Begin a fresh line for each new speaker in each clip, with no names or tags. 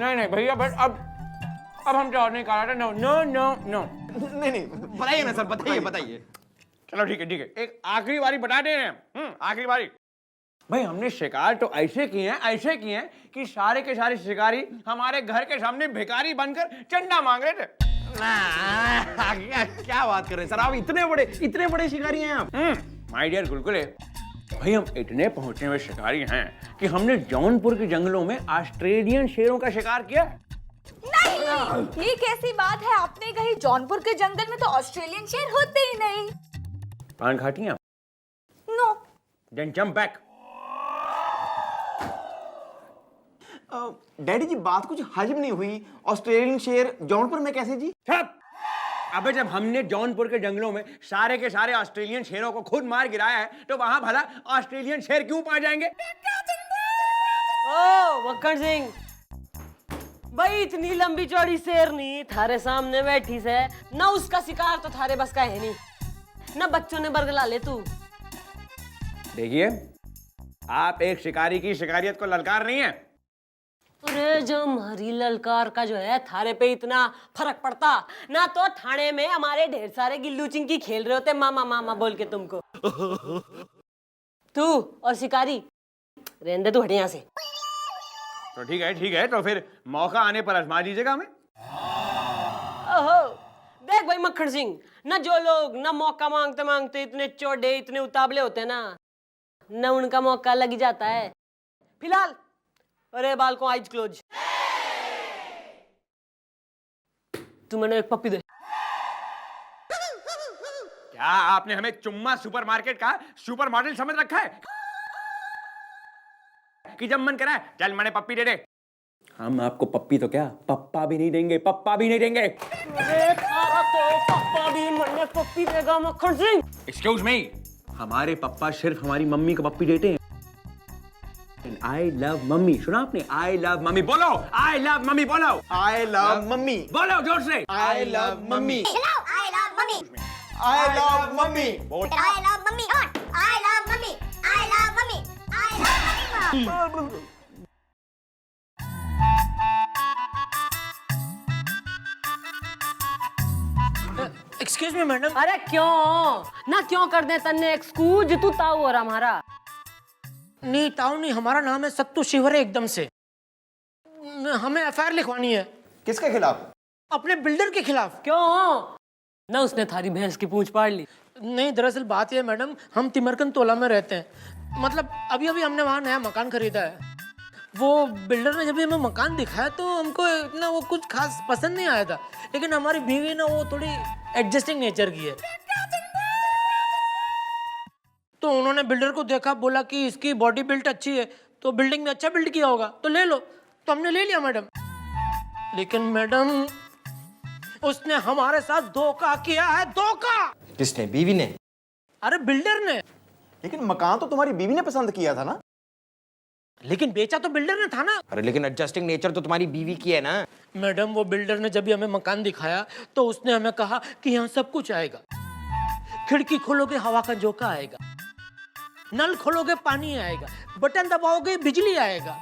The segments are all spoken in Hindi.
नहीं नहीं भैया, बट अब हम और नहीं करा रहे। No no no no.
नहीं बताइए ना सर, बताइए।
चलो ठीक है, एक आखिरी बारी बता दे रहे हैं। आखिरी बारी। भाई हमने शिकार तो ऐसे किए हैं कि सारे के सारे शिकारी हमारे घर के सामने भिखारी बनकर चंदा मांग रहे थे।
क्या बात कर रहे हैं सर, आप इतने बड़े शिकारी हैं आप।
माय डियर गुलगुले, भाई हम इतने पहुंचे हुए शिकारी हैं कि हमने जौनपुर के जंगलों में ऑस्ट्रेलियन शेरों का शिकार किया।
नहीं, ये कैसी बात है? आपने कही जौनपुर के जंगल में तो ऑस्ट्रेलियन शेर होते ही नहीं।
पान खाती हैं?
No.
Then jump back.
Daddy ji बात कुछ हजम नहीं हुई, ऑस्ट्रेलियन शेर जौनपुर में कैसे जी?
चुप! अबे जब हमने जौनपुर के जंगलों में सारे के सारे ऑस्ट्रेलियन शेरों को खुद मार गिराया है, तो वहां भला ऑस्ट्रेलियन शेर क्यों पा जाएंगे?
ओ मक्खन सिंह भाई, इतनी लंबी चौड़ी शेरनी थारे सामने बैठी से ना, उसका शिकार तो थारे बस का है नहीं ना। बच्चों ने बरगला ले तू।
देखिए, आप एक शिकारी की शिकारियत को ललकार नहीं है।
अरे जो हमारी ललकार का जो है थारे पे इतना फर्क पड़ता ना, तो थाने में हमारे ढेर सारे गिल्लू चिंकी खेल रहे होते मामा मामा बोल के तुमको। तू और शिकारी रहने दे, तू हट यहाँ से।
तो ठीक है, तो फिर मौका आने पर आजमा दीजिएगा हमें।
ओहो देख भाई मक्खन सिंह, ना जो लोग ना मौका मांगते मांगते इतने चौड़े इतने उतावले होते ना उनका मौका लग जाता है। फिलहाल अरे बाल को आइज क्लोज। तू मैंने एक पप्पी दे।
क्या आपने हमें चुम्मा सुपरमार्केट का सुपर मॉडल समझ रखा है कि जब मन करा है चल मैंने पप्पी दे दे? हम आपको पप्पी तो क्या, पप्पा भी नहीं देंगे, पप्पा भी नहीं देंगे।
अरे थारा तो पप्पा भी मैंने पप्पी देगा मक्खन सिंह।
एक्सक्यूज मी, हमारे पप्पा सिर्फ हमारी मम्मी को पप्पी देते हैं। आई लव मम्मी, सुना आपने? आई लव मम्मी बोलो, आई लव मम्मी बोलो,
आई लव मम्मी
बोलो जोर से।
I love mummy,
I love mommy.
I love mummy.
I love mommy. I love mommy. I love mommy. I love mommy.
Excuse me madam.
अरे क्यों कर दे तन्ने एक्सक्यूज, तू ताऊ और हमारा
नहीं ताऊ नहीं, हमारा नाम है सत्तू शिवर है एकदम से। हमें एफआईआर लिखवानी है।
किसके खिलाफ?
अपने बिल्डर के खिलाफ।
क्यों ना उसने थारी भैंस की पूंछ पाड़ ली?
नहीं दरअसल बात यह है मैडम, हम तिमरकन तोला में रहते हैं। मतलब अभी हमने वहाँ नया मकान खरीदा है। वो बिल्डर ने जब हमें मकान दिखाया तो हमको इतना वो कुछ खास पसंद नहीं आया था, लेकिन हमारी बीवी ना वो थोड़ी एडजस्टिंग नेचर की है। तो उन्होंने बिल्डर को देखा, बोला कि इसकी बॉडी बिल्ट अच्छी है तो बिल्डिंग में अच्छा बिल्ड किया होगा तो ले लो। तो हमने ले लिया मैडम। लेकिन मैडम उसने हमारे साथ धोखा किया है, धोखा।
किसने? बीवी ने?
अरे बिल्डर ने।
लेकिन मकान तो तुम्हारी बीवी ने पसंद किया था ना?
लेकिन बेचा तो बिल्डर ने था ना।
अरे लेकिन एडजस्टिंग नेचर तो तुम्हारी बीवी की है ना।
मैडम वो बिल्डर ने जब भी हमें मकान दिखाया तो उसने हमें कहा कि यहाँ सब कुछ आएगा। खिड़की खोलोगे हवा का झोंका आएगा, नल खोलोगे पानी आएगा, बटन दबाओगे बिजली आएगा,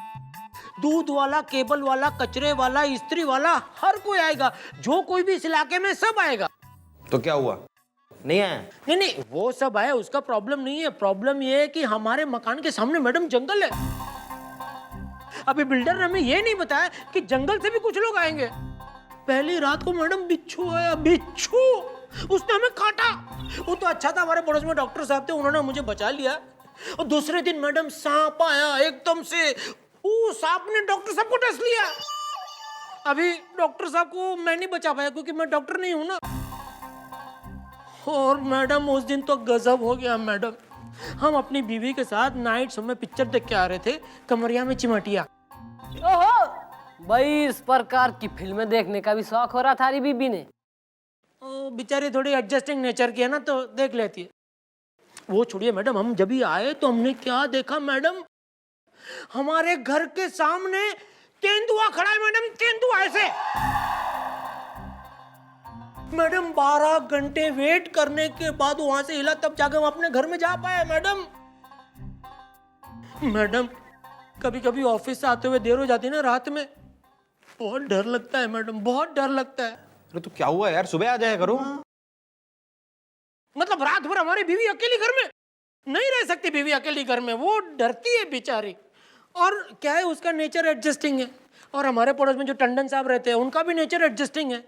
दूध वाला, केबल वाला, कचरे वाला, इस्त्री वाला, हर कोई आएगा। जो कोई भी इस इलाके में सब आएगा।
तो क्या हुआ? नहीं आया?
नहीं वो सब आया, उसका प्रॉब्लम नहीं है। प्रॉब्लम ये है कि हमारे मकान के सामने मैडम जंगल है। अभी बिल्डर ने हमें ये नहीं बताया कि जंगल से भी कुछ लोग आएंगे। पहली रात को मैडम बिच्छू आया, बिच्छू। उसने हमें काटा। वो तो अच्छा था हमारे पड़ोस में डॉक्टर साहब थे, उन्होंने मुझे बचा लिया। और दूसरे दिन मैडम सांप आया एकदम से। वो सांप ने डॉक्टर साहब को डस लिया। अभी डॉक्टर साहब को मैं नहीं बचा पाया क्योंकि मैं डॉक्टर नहीं हूं ना। और मैडम उस दिन तो गजब हो गया मैडम। हम अपनी बीवी के साथ नाइट शो में पिक्चर देख के आ रहे थे, कमरिया में चिमटिया।
ओहो भाई, इस प्रकार की फिल्में देखने का भी शौक हो रहा थारी बीबी ने।
ओ बेचारी थोड़ी एडजस्टिंग नेचर की है ना तो देख लेती है। वो छोड़िए मैडम, हम जब ही आए तो हमने क्या देखा मैडम, हमारे घर के सामने तेंदुआ खड़ा है मैडम। तेंदुआ ऐसे। मैडम 12 घंटे वेट करने के बाद वहां से हिला तब जाकर हम अपने घर में जा पाए मैडम। मैडम कभी कभी ऑफिस से आते हुए देर हो जाती है ना रात में, बहुत डर लगता है मैडम, बहुत डर लगता है।
अरे तो क्या हुआ यार, सुबह आ जाया करो।
मतलब रात भर हमारी बीवी अकेली घर में नहीं रह सकती, बीवी अकेली घर में, वो डरती है बेचारी। और क्या है, उसका नेचर एडजस्टिंग है, और हमारे पड़ोस में जो टंडन साहब रहते हैं उनका भी नेचर एडजस्टिंग है।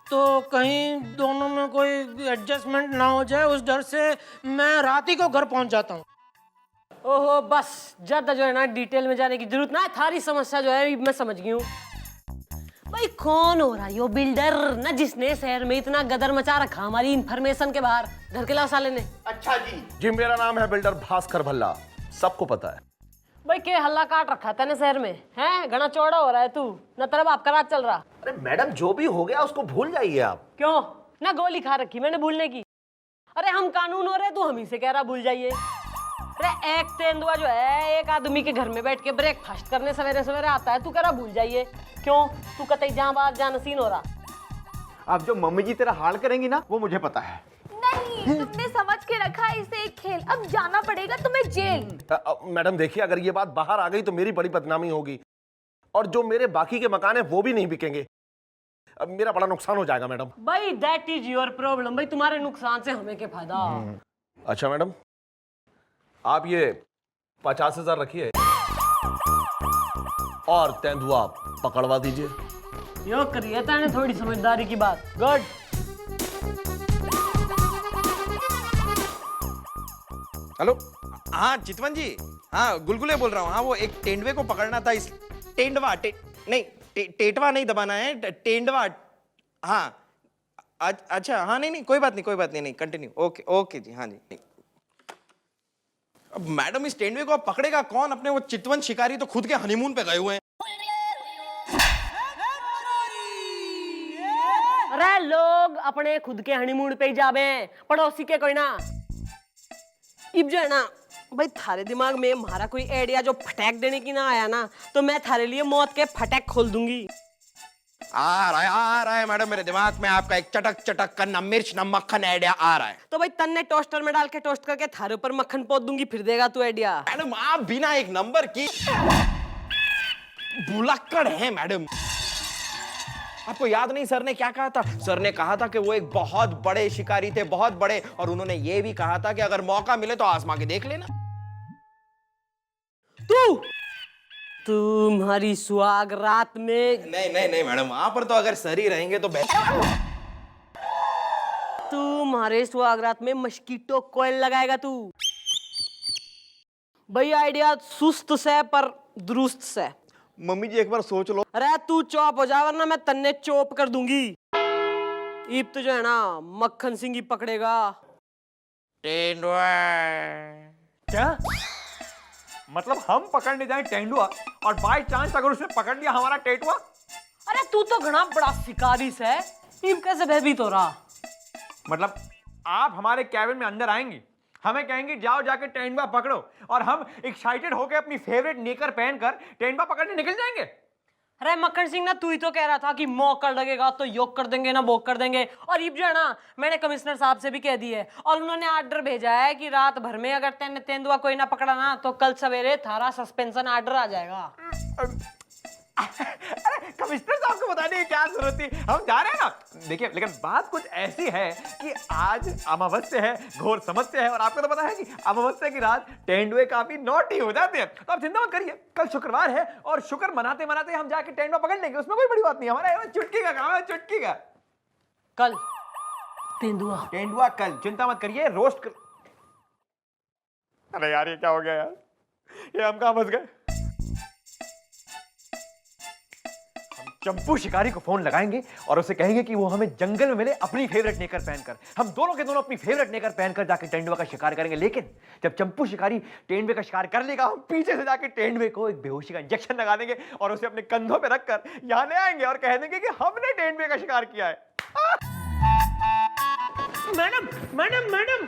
तो कहीं दोनों में कोई एडजस्टमेंट ना हो जाए, उस डर से मैं रात ही को घर पहुंच जाता हूँ।
ओहो बस, ज्यादा जो है ना डिटेल में जाने की जरूरत ना है। थारी समस्या जो है मैं समझ गई हूँ। भाई कौन हो रहा है यो बिल्डर ना, जिसने शहर में इतना गदर मचा रखा हमारी इंफॉर्मेशन के बाहर, घर के लाओ साले ने।
अच्छा
जी मेरा नाम है बिल्डर भास्कर भल्ला, सबको पता है।
भाई के हल्ला काट रखा है तेने शहर में, हैं? घना चौड़ा हो रहा है तू, न तरफ आपका राज चल रहा।
अरे मैडम जो भी हो गया उसको भूल जाइए आप।
क्यों ना गोली खा रखी मैंने भूलने की? अरे हम कानून हो रहे, तू हम ही से कह रहा भूल जाइए। अरे एक तेंदुआ जो है एक आदमी के घर में बैठ के ब्रेकफास्ट करने सवेरे सवेरे आता है, तू कह रहा भूल जाइए। क्यों, तू कतई जहां बात जहां नसीन हो रहा।
अब जो मम्मी जी तेरा हाल करेंगी ना, वो मुझे पता है।
नहीं, तुमने समझ के रखा है इसे एक खेल, अब जाना पड़ेगा तुम्हें जेल।
मैडम देखिए, अगर ये बात बाहर आ गई तो मेरी बड़ी बदनामी होगी, और जो मेरे बाकी के मकान है वो भी नहीं बिकेंगे। अब मेरा बड़ा नुकसान हो जाएगा मैडम।
भाई दैट इज योर प्रॉब्लम, भाई तुम्हारे नुकसान से हमें क्या फायदा।
अच्छा मैडम, आप ये 50,000 रखिए और तेंदुआ पकड़वा दीजिए।
यो करिए ताने थोड़ी समझदारी की बात। गुड।
हेलो, हाँ चितवन जी, हाँ गुलगुले बोल रहा हूँ। हाँ वो एक तेंदुए को पकड़ना था, इस तेंदुआ नहीं टेटवा नहीं दबाना है, तेंदुआ। हाँ अच्छा, हाँ नहीं कोई बात नहीं, कंटिन्यू। ओके ओके जी, हाँ जी। अब मैडम इस तेंदुए को अब पकड़ेगा कौन? अपने वो चितवन शिकारी तो खुद के हनीमून पे गए हुए हैं।
अरे लोग अपने खुद के हनीमून पे ही जावे, पड़ोसी के कोई ना। इब जो है ना भाई, थारे दिमाग में हमारा कोई आइडिया जो फटैक देने की ना आया ना, तो मैं थारे लिए मौत के फटैक खोल दूंगी।
आ रहा है मैडम, मेरे दिमाग में आपका एक चटक का न मिर्च न मक्खन आइडिया आ रहा है।
तो भाई तन्ने टोस्टर में डाल के टोस्ट करके थारे ऊपर मक्खन पोत दूंगी, फिर देगा तू आइडिया।
मैडम आप बिना एक नंबर की भुलक्कड़ हैं मैडम। आपको याद नहीं सर ने क्या कहा था? सर ने कहा था कि वो एक बहुत बड़े शिकारी थे, बहुत बड़े, और उन्होंने ये भी कहा था कि अगर मौका मिले तो आजमा के देख लेना।
तुम्हारी सुहाग रात में
नहीं मैडम, वहां पर तो अगर सर ही रहेंगे तो बेहतर।
तुम्हारे सुहाग रात में मस्कीटो कोयल लगाएगा तू। भाई आइडिया सुस्त से पर दुरुस्त से।
मम्मी जी एक बार सोच लो।
अरे तू चौप हो जा, वरना मैं तन्ने चौप कर दूंगी। ईब तो जो है ना मक्खन सिंह ही पकड़ेगा।
तेंदुआ।
क्या मतलब हम पकड़ने जाए तेंदुआ, और बाय चांस अगर उसने पकड़ लिया हमारा टेटुआ?
अरे तू तो घना बड़ा शिकारी है, ईब कैसे भयभीत हो रहा?
मतलब आप हमारे कैबिन में अंदर आएंगी, हमें कहेंगे जाओ जाके तेंदुआ पकड़ो, और हम एक्साइटेड होकर अपनी फेवरेट नेकर पहनकर तेंदुआ पकड़ने निकल जाएंगे?
अरे मक्खन सिंह ना, तू ही तो कह रहा था कि मौका लगेगा तो योग कर देंगे ना बोक कर देंगे। और ये जो है ना, मैंने कमिश्नर साहब से भी कह दी है, और उन्होंने ऑर्डर भेजा है कि रात भर में अगर तेंदुआ कोई ना पकड़ा ना, तो कल सवेरे थारा सस्पेंशन ऑर्डर आ जाएगा।
अरे कमिश्नर साहब को बताने की क्या जरूरत थी, हम जा रहे हैं ना। देखिए लेकिन बात कुछ ऐसी है कि आज अमावस्या है, घोर समस्या है, और आपको तो पता है कि अमावस्या की रात तेंदुए काफी नॉटी हो जाते हैं। तो आप चिंता मत करिए, कल शुक्रवार है और शुक्र मनाते मनाते हम जाके तेंदुआ पकड़ लेंगे, उसमें कोई बड़ी बात नहीं। हमारा चुटकी का काम है, चुटकी का।
कल
तेंदुआ कल, चिंता मत करिए, रोस्ट कर। अरे यार ये क्या हो गया यार, ये हम कहां फंस गए। चंपू शिकारी को फोन लगाएंगे और उसे कहेंगे कि वो हमें जंगल में मिले अपनी फेवरेट नेकर पहनकर। हम दोनों के दोनों अपनी फेवरेट नेकर पहनकर जाके तेंदुआ का शिकार करेंगे। लेकिन जब चंपू शिकारी तेंदुए का शिकार कर लेगा, हम पीछे से जाके तेंदुए को एक बेहोशी का इंजेक्शन लगा देंगे और उसे अपने कंधों पे रखकर यहाँ ले आएंगे और कह देंगे कि हमने तेंदुए का शिकार किया है।
मैडम मैडम मैडम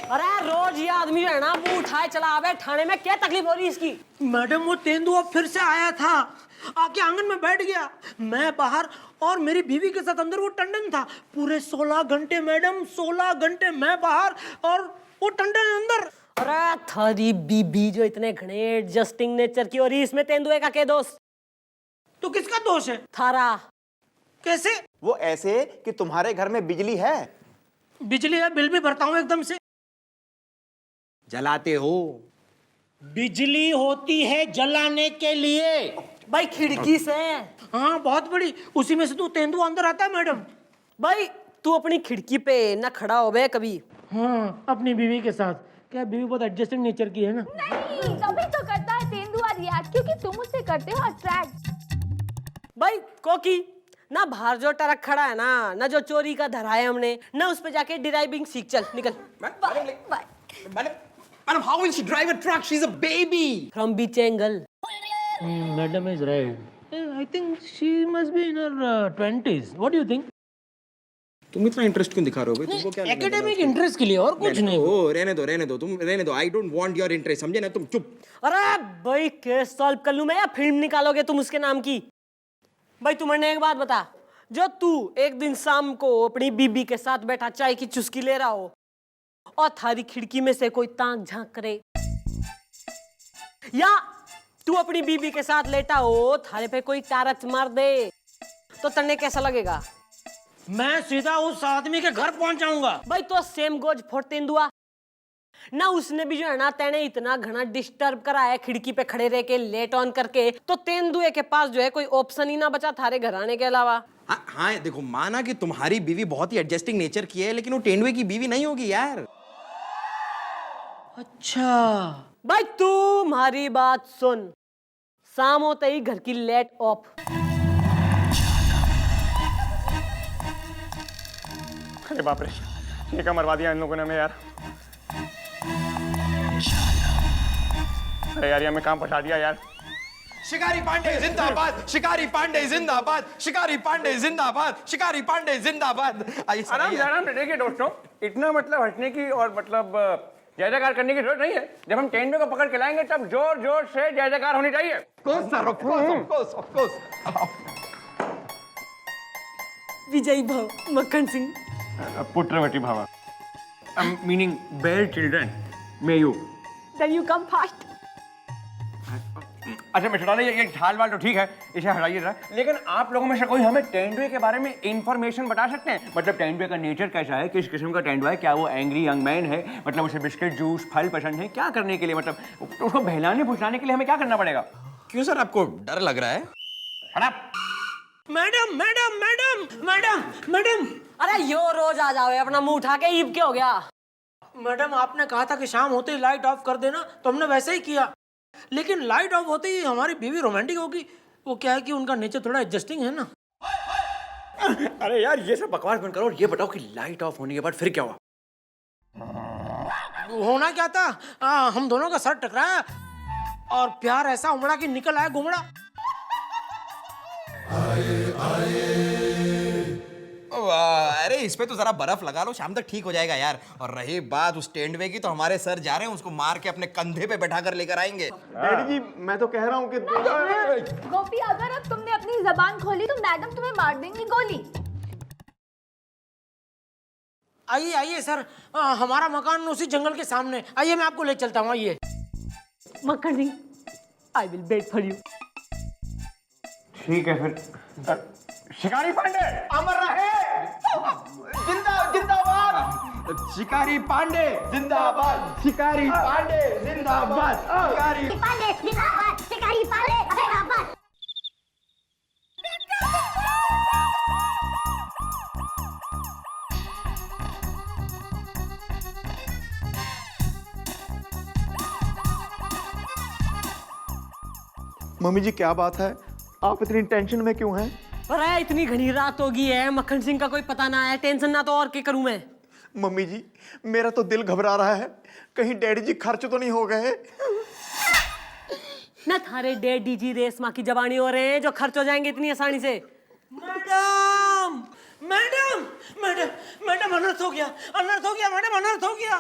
अरे रोज ये आदमी जो है ना वो उठाए चला आवे, थाने में क्या तकलीफ हो रही है इसकी?
मैडम वो तेंदुआ फिर से आया था, आके आंगन में बैठ गया, मैं बाहर और मेरी बीवी के साथ अंदर। वो टंडन था पूरे 16 घंटे मैडम, 16 घंटे मैं बाहर और वो टंडन अंदर।
अरे थारी बीबी जो इतने घने एडजस्टिंग नेचर की, और इसमें तेंदुए का क्या दोस्त?
तो किसका दोष है?
थारा।
कैसे?
वो ऐसे कि तुम्हारे घर में बिजली है,
बिजली है, बिल भी भरता हूँ एकदम से।
जलाते हो।
बिजली होती है जलाने के लिए।
भाई खिड़की से।
हाँ बहुत बड़ी, उसी में से तो तेंदुआ अंदर आता है मैडम।
भाई तू अपनी खिड़की पे ना खड़ा हो बे कभी।
हाँ अपनी बीवी के साथ। क्या बीवी बहुत एडजस्टिंग नेचर की है ना?
नहीं, तभी तो करता है तेंदुआ रिएक्ट, क्योंकि तुम उससे करते हो अट्रैक्ट।
भाई कोकी ना, बाहर जो ट्रक खड़ा है ना जो चोरी का धरा है हमने ना, उस पे जाके ड्राइविंग सीख, चल निकल।
Madam, how will she drive a truck? She's a baby.
From beach angle.
Madam is right. I think she must be in her 20s। What do you think?
तुम इतना इंटरेस्ट क्यों दिखा रहे हो भाई? तुमको क्या
एकेडमिक इंटरेस्ट के लिए, और कुछ नहीं।
ओ रहने दो तुम रहने दो। I don't want your interest, समझे ना? तुम चुप।
अरे भाई केस सॉल्व कर लूं मैं, या फिल्म निकालोगे तुम उसके नाम की? भाई तुम्हें एक बात बता, जो तू एक दिन शाम को अपनी बीबी के साथ बैठा चाय की चुस्की ले रहा हो और थारी खिड़की में से कोई ताक झांक करे, या तू अपनी बीबी के साथ लेटा हो थारे पे कोई टारच मार दे, तो तन्ने कैसा लगेगा?
मैं सीधा उस आदमी के घर पहुंच जाऊंगा।
भाई तो सेम गोज फॉर तेंदुआ ना, उसने भी जो है ना तेने इतना घना डिस्टर्ब करा है खिड़की पे खड़े रह के लेट ऑन करके, तो तेंदुए के पास जो है कोई ऑप्शन ही ना बचा थारे घर आने के अलावा।
हाँ देखो, माना कि तुम्हारी बीवी बहुत ही एडजस्टिंग नेचर की है, लेकिन वो तेंदुए की बीवी नहीं होगी यार।
अच्छा
भाई तुम्हारी बात सुन, शाम होते ही घर की लाइट ऑफ।
अरे बाप रे, ये क्या मरवा दिया इन लोगों ने हमें यार। अरे यार ये हमें काम फंसा दिया यार।
शिकारी पांडे जिंदाबाद, शिकारी पांडे जिंदाबाद, शिकारी पांडे जिंदाबाद, शिकारी पांडे जिंदाबाद।
आराम से आराम से। देखिए दोस्तों, इतना मतलब हंसने की और मतलब जय जयकार करने की जरूरत नहीं है। जब हम तेंदुए को पकड़ के लाएंगे तब जोर जोर से जय जयकार होनी चाहिए।
Of course.
विजय भव मक्खन सिंह।
पुत्रवती भव, meaning bear children may you.
Then you come fast.
अच्छा मिस्टर लाला, ये झाल वाल तो ठीक है, इसे हटाइए जरा। लेकिन आप लोगों में से कोई हमें तेंदुए के बारे में इंफॉर्मेशन बता सकते हैं? मतलब तेंदुए का नेचर कैसा है, किस किस्म का तेंदुआ है, क्या वो एंग्री यंग मैन है, मतलब उसे बिस्किट जूस फल पसंद है, क्या करने के लिए, मतलब उसको बहलाने फुसलाने के लिए हमें क्या करना पड़ेगा?
क्यों सर, आपको डर लग रहा है?
Madam madam madam madam madam.
अरे यो रोज आ जाओ अपना मुंह उठा के, ईब क्या हो गया?
मैडम आपने कहा था कि शाम होते ही लाइट ऑफ कर देना, तो हमने वैसे ही किया। लेकिन लाइट ऑफ होते ही हमारी बीवी रोमांटिक होगी। वो क्या है कि उनका नेचर थोड़ा एडजस्टिंग है ना।
अरे यार ये सब बकवास बंद करो और ये बताओ कि लाइट ऑफ होने के बाद फिर क्या हुआ?
होना क्या था, हम दोनों का सर टकराया और प्यार ऐसा उमड़ा कि निकल आया घुमड़ा।
अरे इस पे तो जरा बर्फ लगा लो, शाम तक ठीक हो जाएगा यार। और रही बात उस तेंदुए की, तो हमारे सर जा रहे हैं, उसको मार के अपने कंधे पे बैठा कर लेकर आएंगे।
डैडी जी मैं तो कह रहा हूँ कि
गोपी, अगर अब तुमने अपनी जबान खोली तो मैडम तुम्हें मार देंगी गोली।
आइए आइए सर, हमारा मकान उसी जंगल के सामने। आइए मैं आपको ले चलता हूँ। आइए।
Makkhan Singh, I will wait for you.
ठीक है फिर। शिकारी पांडे
अमर रहे, जिंदाबाद। शिकारी पांडे जिंदाबाद, शिकारी पांडे जिंदाबाद, शिकारी
पांडे जिंदाबाद, शिकारी पांडे जिंदाबाद।
मम्मी जी क्या बात है, आप इतनी टेंशन में क्यों हैं?
अरे इतनी घनी रात हो गई है, मक्खन सिंह का कोई पता ना है, टेंशन ना तो और क्या करूं मैं?
मम्मी जी मेरा तो दिल घबरा रहा है, कहीं डैडी जी खर्च तो नहीं हो गए?
ना थारे डैडी जी रेशमा की जवानी हो रहे हैं जो खर्च हो जाएंगे इतनी आसानी से।
मैडम मैडम मैडम मैडम, अनर्थ हो गया, अनर्थ हो गया मैडम, अनर्थ हो गया।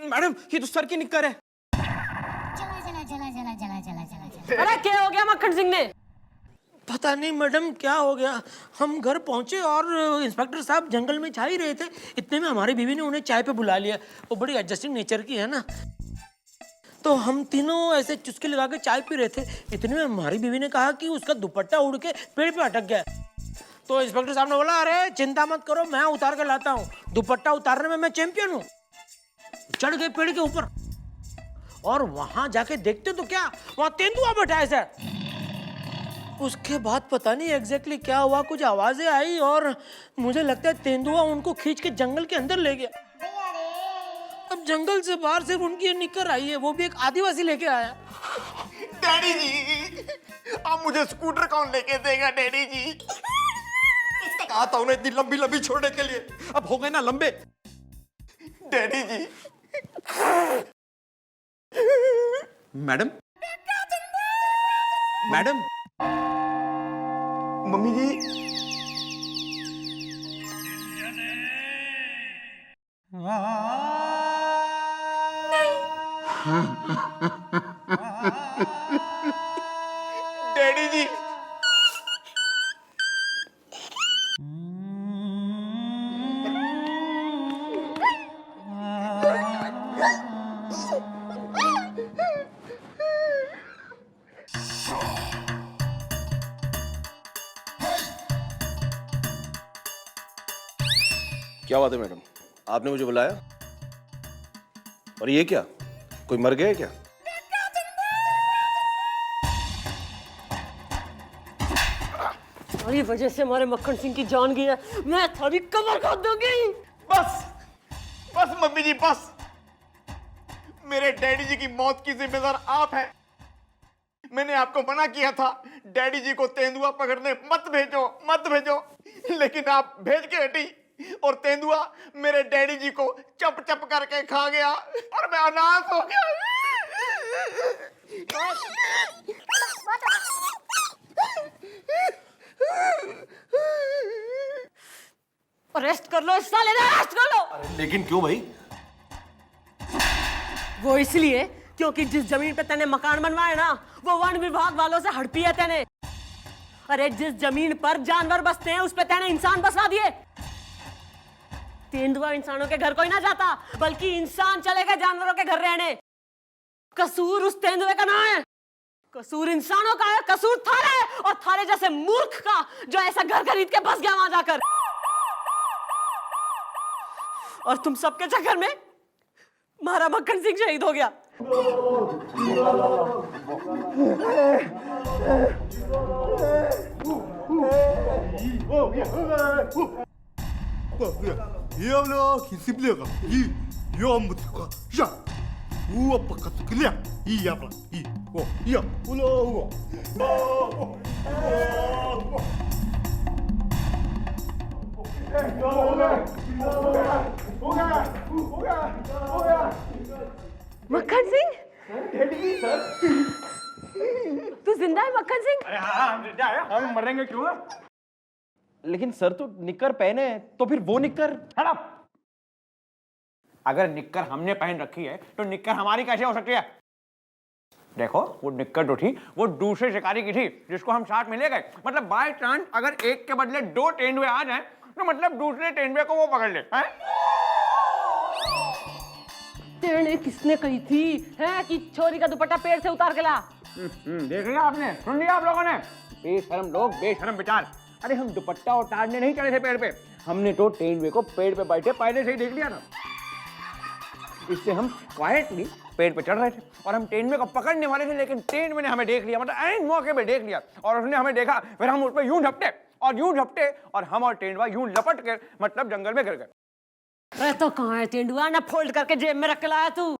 मैडम ये तो सर की निक्कर है।
चला चला चला चला चला चला चला चला।
अरे क्या हो गया मक्खन सिंह ने?
पता नहीं मैडम क्या हो गया। हम घर पहुंचे और इंस्पेक्टर साहब जंगल में जा ही रहे थे, इतने में हमारी बीवी ने उन्हें चाय पे बुला लिया। वो बड़ी एडजस्टिंग नेचर की है ना, तो हम तीनों ऐसे चुस्की लगा के चाय पी रहे थे। इतने में हमारी बीवी ने कहा कि उसका दुपट्टा उड़ के पेड़ पे अटक गया। तो इंस्पेक्टर साहब ने बोला, अरे चिंता मत करो, मैं उतार के लाता हूँ। दुपट्टा उतारने में मैं चैंपियन हूँ। चढ़ गए पेड़ के ऊपर और वहां जाके देखते तो क्या, वहां तेंदुआ बैठा है सर। उसके बाद पता नहीं एग्जैक्टली क्या हुआ, कुछ आवाजें आई और मुझे लगता है तेंदुआ उनको खींच के जंगल के अंदर ले गया। अब जंगल से बाहर सिर्फ उनकी ये निकर आई है, वो भी एक आदिवासी लेके आया।
डैडी जी, अब मुझे स्कूटर कौन लेके देगा डैडी जी?
कहा था उन्हें इतनी लंबी लंबी छोड़ने के लिए, अब हो गए ना लंबे।
डैडी जी।
मैडम, मैडम,
मम्मी जी। डैडी जी।
क्या बात है मैडम, आपने मुझे बुलाया? और ये क्या, कोई मर गया है क्या?
तुम्हारी वजह से हमारे मक्खन सिंह की जान गई है, मैं थोड़ी कमर काट दूंगी।
बस बस मम्मी जी, बस। मेरे डैडी जी की मौत की जिम्मेदार आप हैं। मैंने आपको मना किया था, डैडी जी को तेंदुआ पकड़ने मत भेजो, मत भेजो, लेकिन आप भेज के हटी और तेंदुआ मेरे डैडी जी को चप चप करके खा गया और मैं अनाथ हो गया।
अरेस्ट कर लो इस साले ने, अरेस्ट कर लो।
लेकिन क्यों भाई?
वो इसलिए क्योंकि जिस जमीन पे तने मकान बनवाए ना, वो वन विभाग वालों से हड़पी है तेने। अरे जिस जमीन पर जानवर बसते हैं उस पे तने इंसान बसा दिए। तेंदुआ इंसानों के घर कोई ना जाता, बल्कि इंसान चले गए जानवरों के घर रहने। कसूर उस तेंदुए का ना है, कसूर इंसानों का है, कसूर थारे है, और थारे जैसे मूर्ख का जो ऐसा घर खरीद के बस गया वहां जाकर। और तुम सबके चक्कर में हमारा मक्खन सिंह शहीद हो गया। मक्खन सिंह, तू जिंदा है मक्खन सिंह?
अरे हाँ, हम जिंदा है, हम मरेंगे क्यों? लेकिन सर तो निक्कर पहने, तो फिर वो निक्कर हड़प। अगर निक्कर हमने पहन रखी है तो निक्कर हमारी कैसे हो सकती है? देखो, वो निक्कर जो थी वो दूसरे शिकारी की थी जिसको हम साथ में ले गए। मतलब बाय चांस अगर एक के बदले दो तेंदुए आ जाएं तो मतलब दूसरे तेंदुए को वो पकड़ ले।
तेरे किसने कही थी है कि छोरी का दुपट्टा पेड़ से उतार के ला?
देख लिया आपने, सुन लिया आप लोगों ने? बेशरम लोग, बेशरम विचार। अरे हम दुपट्टा उतारने नहीं चढ़े थे पेड़ पे, हमने तो तेंदुए को पेड़ पे बैठे पहले से ही देख लिया था। इसलिए हम क्वाइटली पेड़ पे चढ़ रहे थे और हम तेंदुए को पकड़ने वाले थे, लेकिन तेंदुए ने हमें देख लिया, मतलब ऐन मौके पे देख लिया और उसने हमें देखा। फिर हम उस पर यूं झपटे और हम और तेंदुआ यूं लपट कर मतलब जंगल में गिर गए।
अरे तो कहाँ है तेंदुआ? ना फोल्ड करके जेब में रख के लाया तू?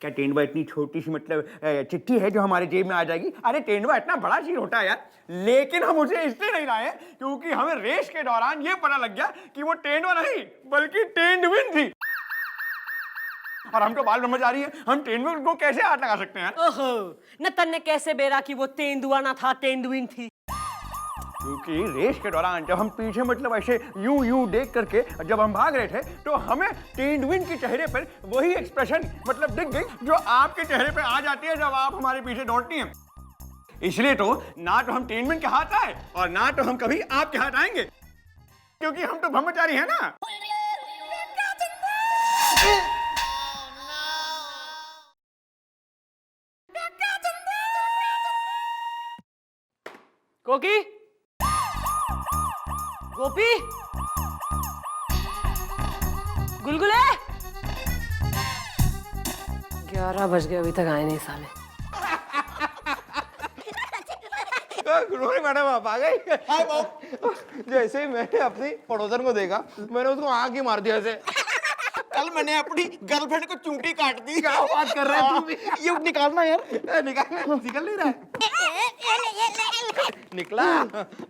क्या तेंदुआ इतनी छोटी सी मतलब चिट्ठी है जो हमारे जेब में आ जाएगी? अरे तेंदुआ इतना बड़ा चीज होता है यार। लेकिन हम उसे इसलिए नहीं लाए क्योंकि हमें रेस के दौरान ये पता लग गया कि वो तेंदुआ नहीं बल्कि तेंदुइन थी। और हम तो बाल ब्रह्मचारी हैं, हम तेंदुए को कैसे हाथ लगा सकते हैं?
ओहो, न तन्ने कैसे बेरा कि वो तेंदुआ ना था, तेंदुइन थी।
क्योंकि रेस के दौरान जब हम पीछे मतलब ऐसे यूं यूं देख करके जब हम भाग रहे थे तो हमें तेंदुइन के चेहरे पर वही एक्सप्रेशन मतलब दिख गई जो आपके चेहरे पे आ जाती है जब आप हमारे पीछे दौड़ती हैं। इसलिए तो ना तो हम टेनमेंट के हाथ आए और ना तो हम कभी आपके हाथ आएंगे, क्योंकि हम तो ब्रह्मचारी हैं ना।
कोकी, गोपी, गुलगुले, 11 बज गए अभी तक आए नहीं साले।
गुड मॉर्निंग मैडम, आप आ गए? हाय बॉब। जैसे ही मैंने अपनी पड़ोसन को देखा, मैंने उसको आंख ही मार दिया ऐसे।
कल मैंने अपनी गर्लफ्रेंड को चूंटी काट दी।
क्या बात कर रहा है तू भी?
ये निकालना यार।
निकल नहीं रहा है। निकला।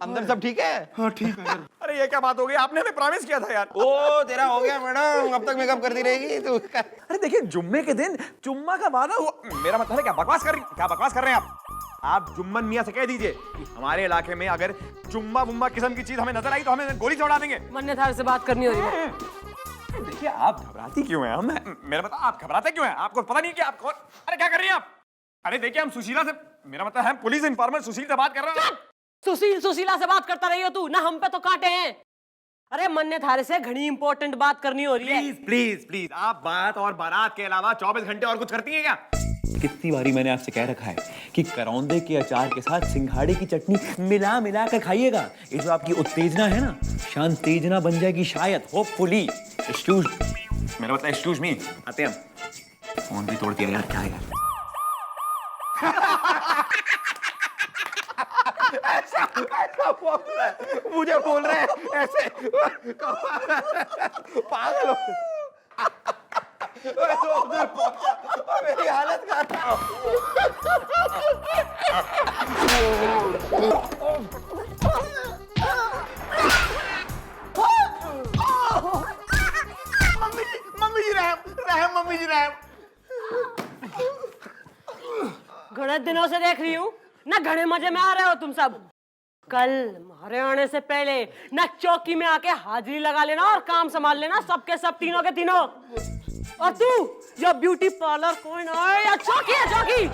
अंदर सब ठीक है?
हाँ ठीक है।
अरे ये क्या बात हो गई, आपने हमें प्रॉमिस किया था यार।
ओ तेरा हो गया मैडम, अब तक मेकअप करती रहेगी तू।
अरे देखिए, जुम्मे के दिन जुम्मा का वादा हुआ। मेरा मतलब है क्या बकवास कर रहे हैं आप जुम्मन मियां से कह दीजिए कि हमारे इलाके में अगर जुम्मा बुम्मा किस्म की चीज हमें नजर आई तो हमें गोली चढ़ा देंगे।
मन्ने थार से बात करनी हो रही है।
देखिए, आप घबराती क्यों हैं? मेरा मतलब आप घबराते क्यों हैं? आपको पता नहीं कि आप कौन? अरे क्या कर रही हैं आप? अरे देखिए, हम सुशीला से, मेरा मतलब है पुलिस इन्फॉर्मर सुशील से बात कर रहे हैं।
सुशीला से बात करता रही हो तू ना, हम पे तो कांटे हैं। अरे मन्ने थारे से घनी इंपॉर्टेंट बात करनी हो रही है।
प्लीज आप बात और बारात के अलावा 24 घंटे और कुछ करती हैं क्या?
कितनी बारी मैंने आपसे कह रखा है कि करौंदे के अचार के साथ सिंघाड़े की चटनी मिला मिला कर खाइएगा। ये जो आपकी उत्तेजना है ना, शांतेजना बन जाएगी शायद, होपफुली। एक्सक्यूज,
मेरा मतलब एक्सक्यूज मी, आते हैं हम।
फोन भी तोड़ दिया यार, क्या है यार?
ऐसा बोल रहा है, मुझे बोल रहे हैं ऐसे। पागल हो। मेरी हालत खराब।
मम्मी जी रहम, मम्मी जी रहम।
घने दिनों से देख रही हूँ ना, घने मजे में आ रहे हो तुम सब। कल हमारे आने से पहले ना चौकी में आके हाजिरी लगा लेना और काम संभाल लेना, सबके सब तीनों के तीनों। और तू जो ब्यूटी पार्लर कोई ना या चौकी है चौकी।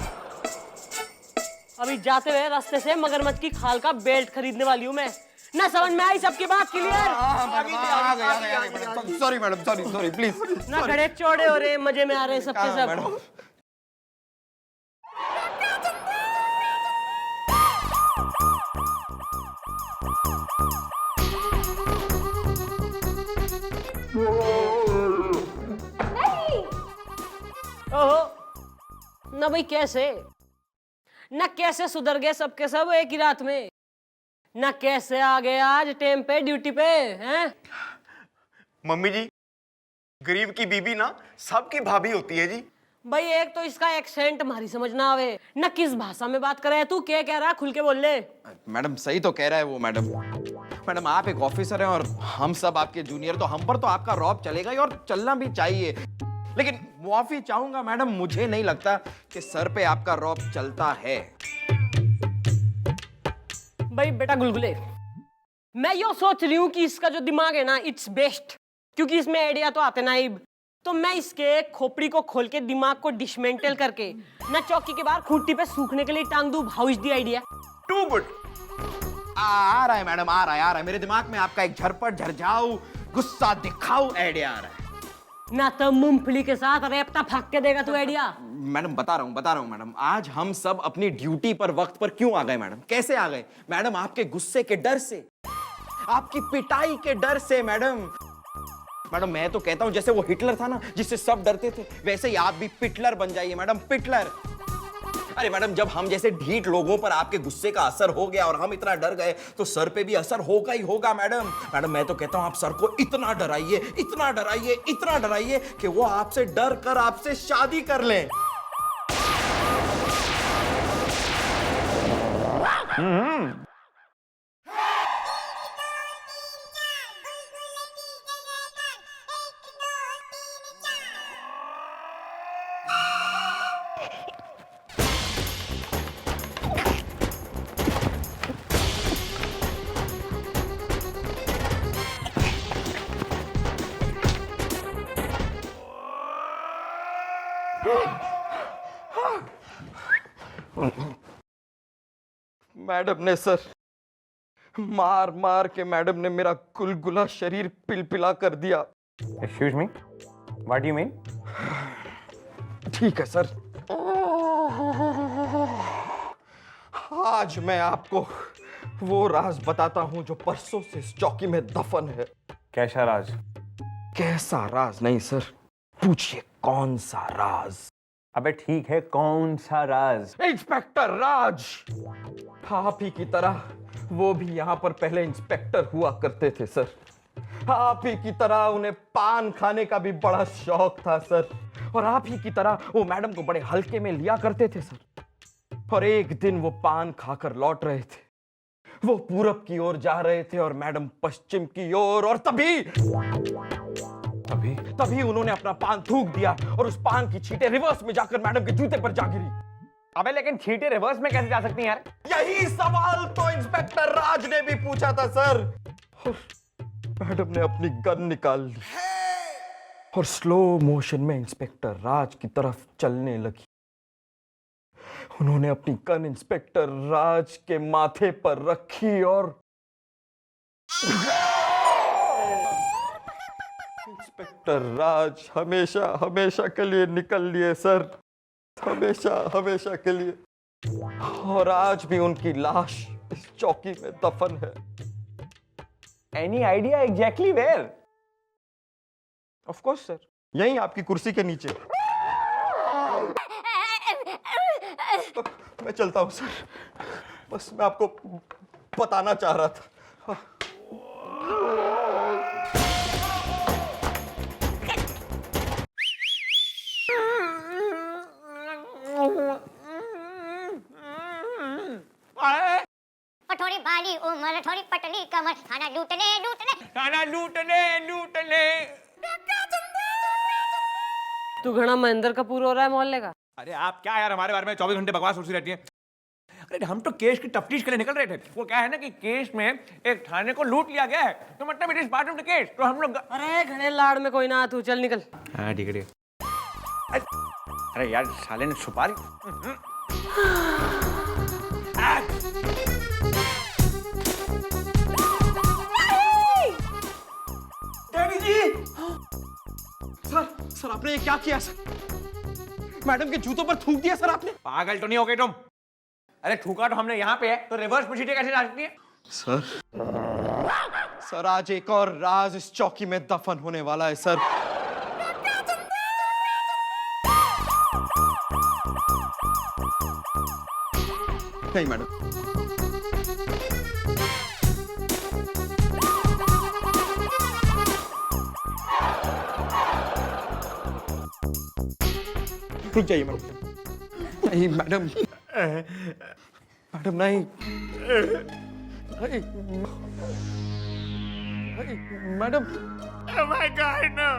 अभी जाते हुए रास्ते से मगरमच्छ की खाल का बेल्ट खरीदने वाली हूँ मैं। ना समझ में आई सबकी बात clear?
Sorry madam, sorry please.
ना घड़े चौड़े हो रहे, मजे में आ रहे सबके सब। ओहो, ना भाई कैसे सुधर गए सबके सब एक ही रात में? ना कैसे आ गए आज टाइम पे ड्यूटी पे हैं?
मम्मी जी, गरीब की बीबी ना सबकी भाभी होती है जी।
भाई एक तो इसका एक्सेंट हमारी समझ ना आवे, ना किस भाषा में बात कर रहा है तू, क्या कह रहा है खुल के बोल ले।
मैडम सही तो कह रहा है वो। मैडम आप एक ऑफिसर हैं और हम सब आपके जूनियर, तो हम पर तो आपका रौब चलेगा ही और चलना भी चाहिए। लेकिन मुआफी चाहूंगा मैडम, मुझे नहीं लगता कि सर पे आपका रौब चलता है।
भाई बेटा गुलगुले, मैं यो सोच रही हूँ कि इसका जो दिमाग है ना, इट्स बेस्ट, क्योंकि इसमें आइडिया तो आते ना ही। तो मैं इसके खोपड़ी को खोल के दिमाग को डिसमेंटल करके ना चौकी के बाहर खूंटी पे सूखने के लिए टांग दूं। How is the idea?
Too good.
आ रहा है मैडम, आ रहा है। मेरे दिमाग में आपका एक झरपट झरझाऊ गुस्सा दिखाऊ आइडिया आ रहा है।
ना तो मूंगफली के साथ रेपटा फाक के देगा तू आइडिया।
मैडम बता रहा हूं मैडम, आज हम सब अपनी ड्यूटी पर वक्त पर क्यों आ गए मैडम? कैसे आ गए मैडम? आपके गुस्से के डर से, आपकी पिटाई के डर से मैडम। मैं तो कहता हूं जैसे वो हिटलर था ना, जिससे सब डरते थे, वैसे ही आप भी पिटलर बन जाइए मैडम, पिटलर। अरे मैडम, जब हम जैसे ढीठ लोगों पर आपके गुस्से का असर हो गया और हम इतना डर गए, तो सर पे भी असर होगा ही होगा मैडम। मैं तो कहता हूं आप सर को इतना डराइए, इतना डराइए, इतना डराइए कि वो आपसे डर कर आपसे शादी कर लें। मैडम ने सर मार मार के मैडम ने मेरा गुलगुला शरीर पिलपिला कर दिया।
Excuse me, what do you mean?
ठीक है सर, आज मैं आपको वो राज बताता हूं जो परसों से इस चौकी में दफन है।
कैसा राज?
कैसा राज नहीं सर, पूछिए कौन सा राज।
अबे ठीक है, कौन सा राज?
इंस्पेक्टर राज। आप ही की तरह वो भी यहाँ पर पहले इंस्पेक्टर हुआ करते थे सर। आप ही की तरह उन्हें पान खाने का भी बड़ा शौक था सर, और आप ही की तरह वो मैडम को बड़े हल्के में लिया करते थे सर। और एक दिन वो पान खाकर लौट रहे थे, वो पूरब की ओर जा रहे थे और मैडम पश्चिम की ओर, और तभी उन्होंने अपना पान थूक दिया और उस पान की छींटे रिवर्स में जाकर मैडम के जूते पर जा गिरी।
अबे लेकिन छींटे रिवर्स में कैसे जा सकती हैं यार?
यही सवाल तो इंस्पेक्टर राज ने भी पूछा था सर। और मैडम ने अपनी गन निकाल ली और स्लो मोशन में इंस्पेक्टर राज की तरफ चलने लगी। उन्होंने अपनी गन इंस्पेक्टर राज के माथे पर रखी और इंस्पेक्टर राज हमेशा हमेशा के लिए निकल लिए सर, हमेशा हमेशा के लिए। और आज भी उनकी लाश इस चौकी में दफन है।
Any idea exactly where?
Of course sir, यहीं आपकी कुर्सी के नीचे। मैं चलता हूं सर, बस मैं आपको बताना चाह रहा था।
थोड़ी भारी उम्र थोड़ी पतली कमर, खाना लूटने लूटने
खाना लूटने लूटने।
तू घना महेंद्र कपूर हो रहा है मोहल्ले का।
अरे आप क्या यार, हमारे बारे में 24 घंटे बकवास होती रहती है। अरे हम तो केस की तफ्तीश के लिए निकल रहे थे। वो क्या है ना कि केस में एक थाने को लूट लिया गया है, तो मतलब it is part of the case. तो हम लोग
अरे घने लाड़ में कोई ना, तू चल निकल।
हाँ ठीक है। अरे यार साले ने सुपारी।
डैडी जी! सर आपने ये क्या किया सर? मैडम के जूतों पर थूक दिया सर आपने।
पागल तो नहीं हो गए तुम? अरे थूका तो हमने यहाँ पे है, तो रिवर्स में छींटे कैसे जा सकती है?
सर आज एक और राज इस चौकी में दफन होने वाला है सर। नहीं मैडम, रुक जाइए मैडम। नहीं मैडम, मैडम नहीं, madam.
Oh my God, no!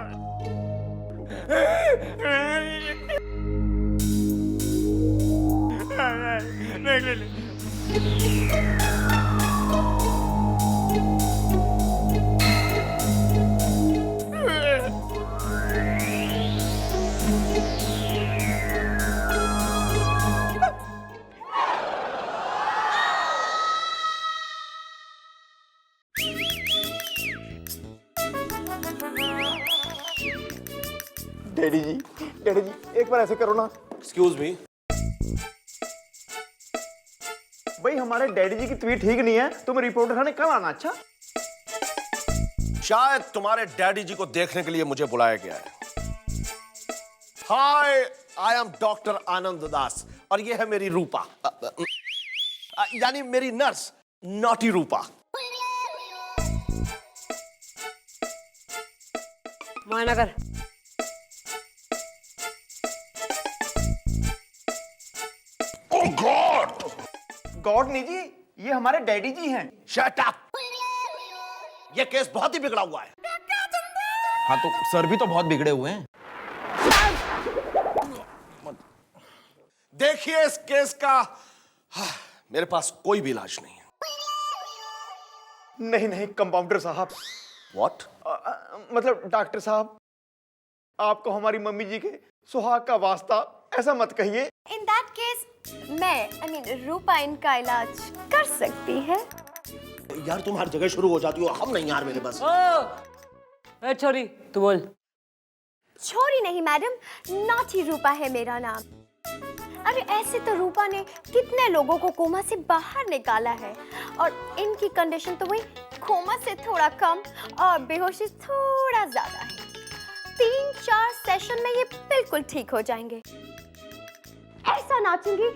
Daddy ji, एक बार ऐसे करो ना।
Excuse me.
भाई हमारे डैडी जी की तबीयत ठीक नहीं है, तुम्हें रिपोर्ट उठाने कब आना? अच्छा,
शायद तुम्हारे डैडी जी को देखने के लिए मुझे बुलाया गया है। हाय, आई एम डॉक्टर आनंद दास और ये है मेरी रूपा, यानी मेरी नर्स नॉटी रूपा।
मुआयना कर।
गॉड नहीं जी, ये हमारे डैडी जी हैं।
Shut up! ये केस बहुत ही बिगड़ा हुआ है।
हाँ तो सर भी तो बहुत बिगड़े हुए हैं।
देखिए इस केस का मेरे पास कोई भी इलाज नहीं है।
नहीं कंपाउंडर साहब।
व्हाट?
मतलब डॉक्टर साहब, आपको हमारी मम्मी जी के सुहाग का वास्ता, ऐसा मत कहिए।
इन दैट केस मैं रूपा इनका इलाज कर सकती है।
यार तुम हर जगह शुरू हो जाती हो, हम नहीं यार मेरे बस।
ए छोरी तू बोल।
छोरी नहीं मैडम, नॉटी रूपा है मेरा नाम। अरे ऐसे तो रूपा ने कितने लोगों को कोमा से बाहर निकाला है, और इनकी कंडीशन तो वही कोमा से थोड़ा कम और बेहोशी थोड़ा ज्यादा है। 3-4 सेशन में ये बिल्कुल ठीक हो जाएंगे। ऐसा नाचूंगी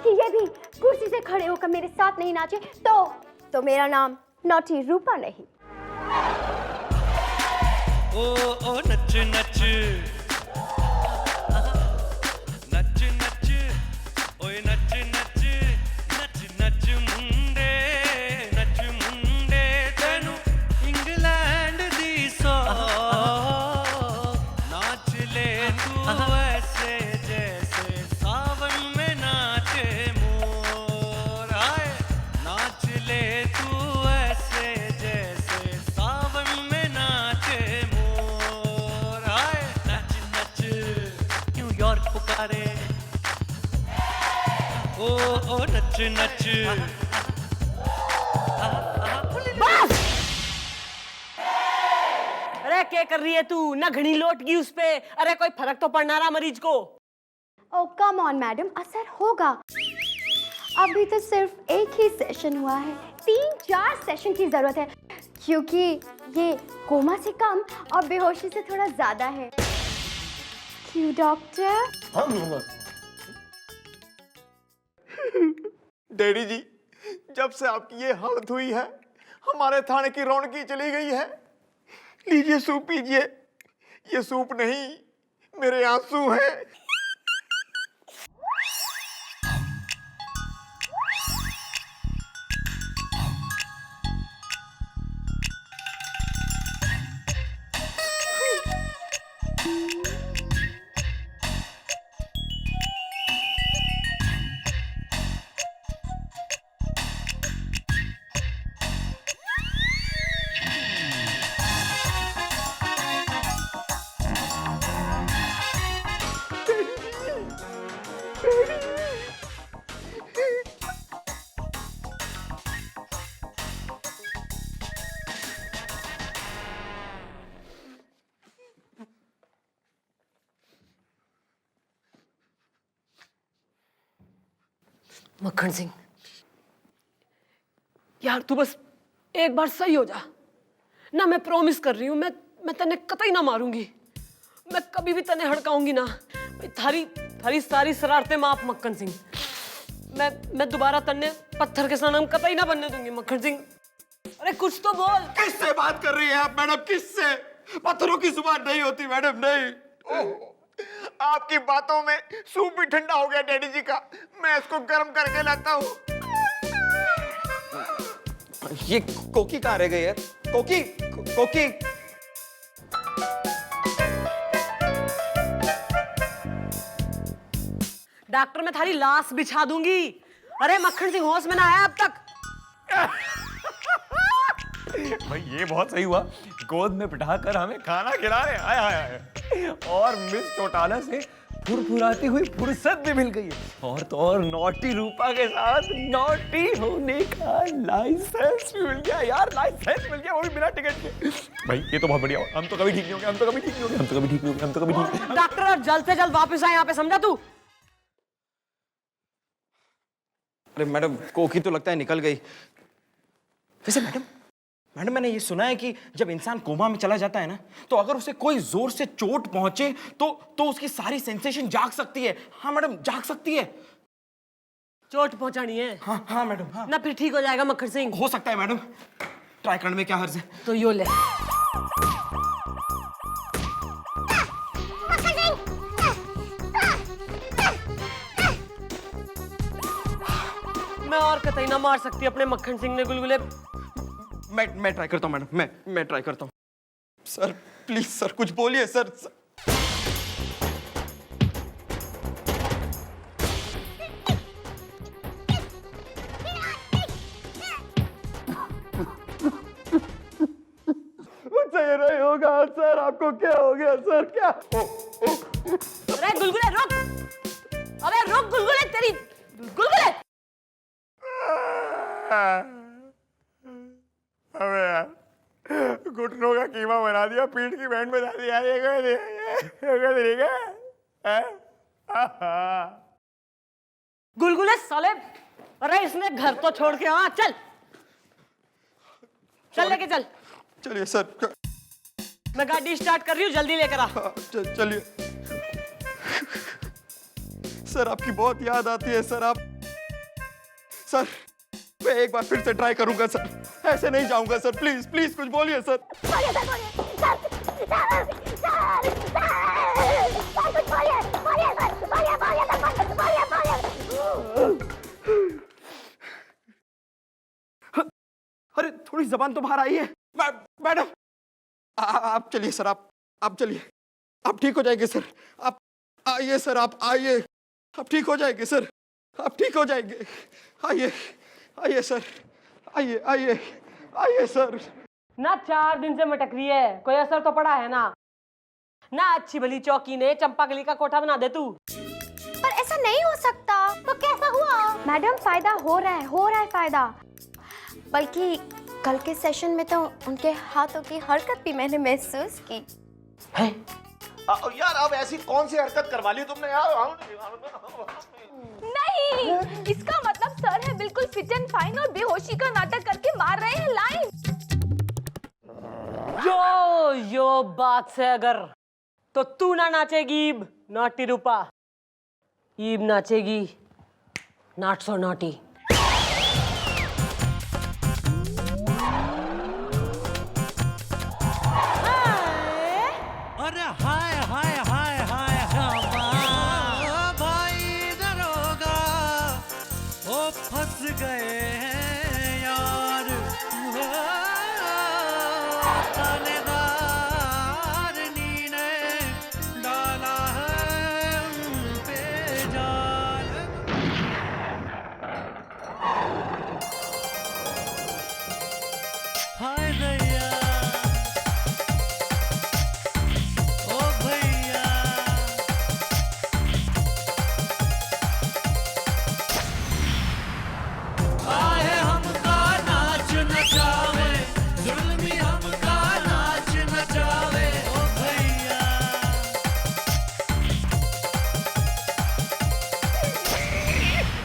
कि ये भी कुर्सी से खड़े होकर मेरे साथ नहीं नाचे तो मेरा नाम नॉटी रूपा नहीं।
ओ नच नच नच नच ओए नच नच नच नच मुंडे तेनू इंग्लैंड दी सौ नाच ले तू ऐसे जैसे सावन में नाचे मोर। आए नाच ले तू ऐसे जैसे सावन में नाचे मोर। आए नच नच न्यूयॉर्क पुकारे ओ नच नच।
अरे क्या कर रही है तू? ना घनी लोट गई उस पे। अरे कोई फर्क तो पड़ना रहा मरीज को।
ओ कम ऑन मैडम, असर होगा। अभी तो सिर्फ एक ही सेशन हुआ है, 3-4 सेशन की जरूरत है, क्योंकि ये कोमा से कम और बेहोशी से थोड़ा ज्यादा है। क्यों डॉक्टर?
डैडी जी, जब से आपकी ये हालत हुई है हमारे थाने की रौनक ही चली गई है। लीजिए सूप पीजिए। ये सूप नहीं, मेरे आंसू हैं।
मक्खन सिंह, यार तू बस एक बार सही हो जा ना। मैं प्रॉमिस कर रही हूँ, मैं तने कतई ना मारूंगी। मैं कभी भी तने हड़काऊंगी ना। थारी सारी शरारतें माफ मक्खन सिंह। मैं दोबारा तन्ने पत्थर के सनम कतई ना बनने दूंगी मक्खन सिंह। अरे कुछ तो बोल।
किससे बात कर रही हैं आप मैडम? किससे? पत्थरों की जुबान नहीं होती मैडम, नहीं। आपकी बातों में सूप भी ठंडा हो गया डैडी जी का। मैं इसको गर्म करके लाता हूँ।
ये कोकी कहाँ रह गई है? कोकी कोकी।
डॉक्टर, मैं थारी लाश बिछा दूंगी। अरे मक्खन सिंह होश में ना आया अब तक।
भाई ये बहुत सही हुआ, गोद में बिठाकर हमें खाना खिला रहे। आय हाय हाय। और मिस चौटाला से फुरफुराती हुई फुर्सत भी मिल गई है। और तो और नॉटी रूपा के साथ नॉटी होने का लाइसेंस भी मिल गया यार। लाइसेंस मिल गया, वो भी बिना टिकट के। भाई ये तो बहुत बढ़िया हुआ। हम तो कभी ठीक नहीं होंगे, हम तो कभी ठीक नहीं होंगे, हम तो कभी ठीक नहीं होंगे, हम तो कभी ठीक।
डॉक्टर जल्द से जल्द वापस आए यहाँ पे, समझा तू?
अरे मैडम, कोकी तो लगता है निकल गई। वैसे मैडम मैंने ये सुना है कि जब इंसान कोमा में चला जाता है ना, तो अगर उसे कोई जोर से चोट पहुंचे तो उसकी सारी सेंसेशन जाग सकती है। हाँ मैडम, जाग सकती है।
चोट पहुंचानी है?
हाँ मैडम, हाँ।
ना फिर ठीक हो जाएगा मक्खन सिंह।
हो सकता है मैडम, ट्राई करने में क्या हर्ज है।
तो यो ले। मैं और कतई ना मार सकती अपने मक्खन सिंह ने गुलगुले।
मैं ट्राई करता हूँ मैडम, मैं ट्राई करता हूँ। सर प्लीज सर, कुछ बोलिए सर।
मुझसे नहीं होगा सर। आपको क्या हो गया सर? क्या?
अरे गुलगुले रुक। अबे रुक गुलगुले, तेरी गुलगुले।
अबे यार, घुटनों का कीमा बना दिया, पीठ की बैंड बजा दी यार, ये तरीका है?
गुलगुले साले, अरे इसने घर तो छोड़ के आ, चल चल लेके चल।
चलिए सर।
मैं गाड़ी स्टार्ट कर रही हूँ, जल्दी लेकर आ।
चलिए सर, आपकी बहुत याद आती है सर। सर मैं एक बार फिर से ट्राई करूंगा सर, ऐसे नहीं जाऊंगा सर, प्लीज प्लीज कुछ बोलिए सर। अरे थोड़ी जबान तो बाहर आई है मैडम। आप चलिए सर, आप चलिए, आप ठीक हो जाएंगे सर। आप आइए सर, आप आइए, आप ठीक हो जाएंगे सर, आप ठीक हो जाएंगे। आइए आइए सर, आइए आइए आइए सर।
ना 4 दिन से मटक रही है, कोई असर तो पड़ा है ना? ना अच्छी भली चौकी ने चंपा गली का कोठा बना दे तू।
पर ऐसा नहीं हो सकता। तो कैसा हुआ? मैडम फायदा हो रहा है फायदा। बल्कि कल के सेशन में तो उनके हाथों की हरकत भी मैंने महसूस की
है।
यार अब ऐसी कौन सी हरकत करवा ली तुमने यार?
नहीं, इसका मतलब सर है बिल्कुल फिट एंड फाइन और बेहोशी का नाटक करके मार रहे हैं लाइन।
यो बात से अगर तो तू ना नाचेगी ईब, naughty Rupa. Ib नाचेगी not so naughty.
अरे हाय हाय हाय हाय हमारा भाई दरोगा, ओ फंस गए हैं यार, थानेदार ने डाला है उन पे जाल। हाय दैया, ओ भैया, आए हमका नाच नचावे, जुल्मी हमका नाच नचावे, ओ भैया।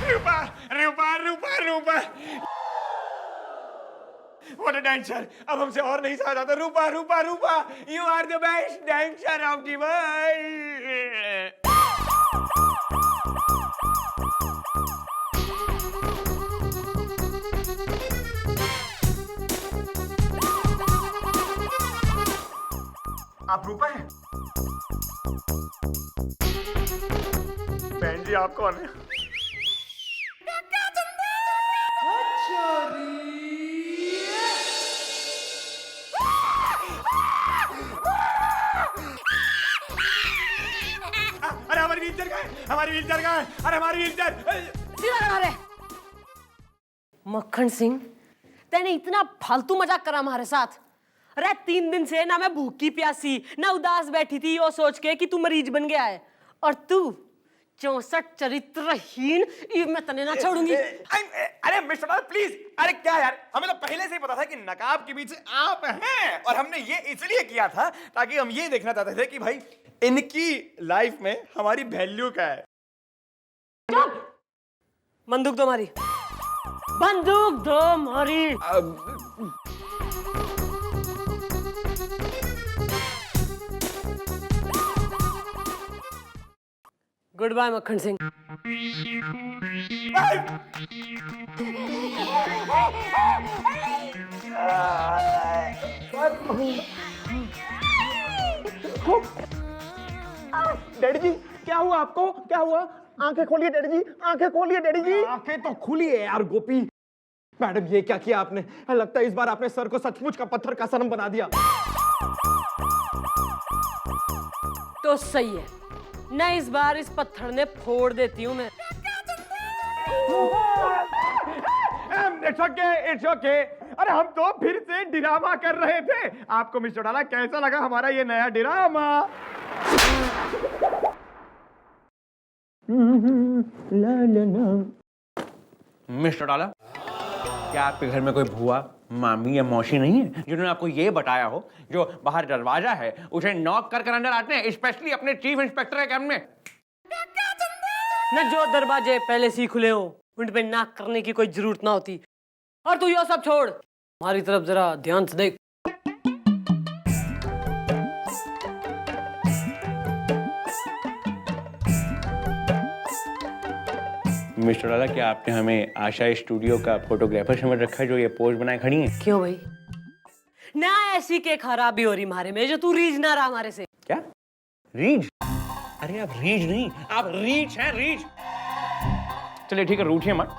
Rupa Rupa Rupa Rupa, what a dancer. अब हमसे और नहीं सहा जाता। Rupa Rupa Rupa, you are the best dancer of the world. आप रूपा हैं? बहन जी आप कौन है? अरे हमारी व्हीलचेयर कहाँ है? हमारी व्हीलचेयर कहाँ है? अरे हमारी व्हीलचेयर।
सीधा लगा रे। मक्खन सिंह, तेने इतना फालतू मजाक करा हमारे साथ। अरे 3 दिन से ना मैं भूखी प्यासी ना उदास बैठी थी यो सोच के कि तू मरीज बन गया है, और तू 64 चरित्रहीन, ये मैं तने ना छोड़ूंगी।
अरे मिस्टर लाल प्लीज। अरे क्या यार, हमें तो पहले से ही पता था कि नकाब के बीच आप हैं, और हमने ये इसलिए किया था ताकि हम ये देखना चाहते थे कि भाई इनकी लाइफ में हमारी वैल्यू क्या है।
बंदूक दो मारी, बंदूक दो मारी। गुड बाय मक्खन सिंह।
डैडी जी क्या हुआ आपको? क्या हुआ? आंखें खोलिए डैडी जी, आंखें खोलिए डैडी जी। आंखें तो खुली है यार गोपी। मैडम ये क्या किया आपने? लगता है इस बार आपने सर को सचमुच का पत्थर का सनम बना दिया।
तो सही है ना, इस बार इस पत्थर ने फोड़ देती हूँ मैं।
It's okay, it's okay. अरे हम तो फिर से ड्रामा कर रहे थे। आपको मिस्टर डाला कैसा लगा हमारा ये नया ड्रामा?
मिस्टर डाला, क्या आपके घर में कोई भुआ, मामी या मौसी नहीं है जिन्होंने आपको ये बताया हो जो बाहर दरवाजा है उसे नॉक कर कर अंदर आते हैं, स्पेशली अपने चीफ इंस्पेक्टर के कैबिन में?
न जो दरवाजे पहले से ही खुले हो उन पे नाक करने की कोई जरूरत ना होती। और तू ये सब छोड़, हमारी तरफ जरा ध्यान से देख।
मिस्टर डाला, क्या आपने हमें आशा स्टूडियो का फोटोग्राफर समझ रखा है जो ये पोज बनाए खड़ी है?
क्यों भाई? ना ऐसी के खराबी हो रही हमारे में जो तू रीझ ना रहा हमारे से।
क्या रीच? अरे आप रीच नहीं, आप रीच हैं, रीच। चलिए ठीक है, रूठिए मत,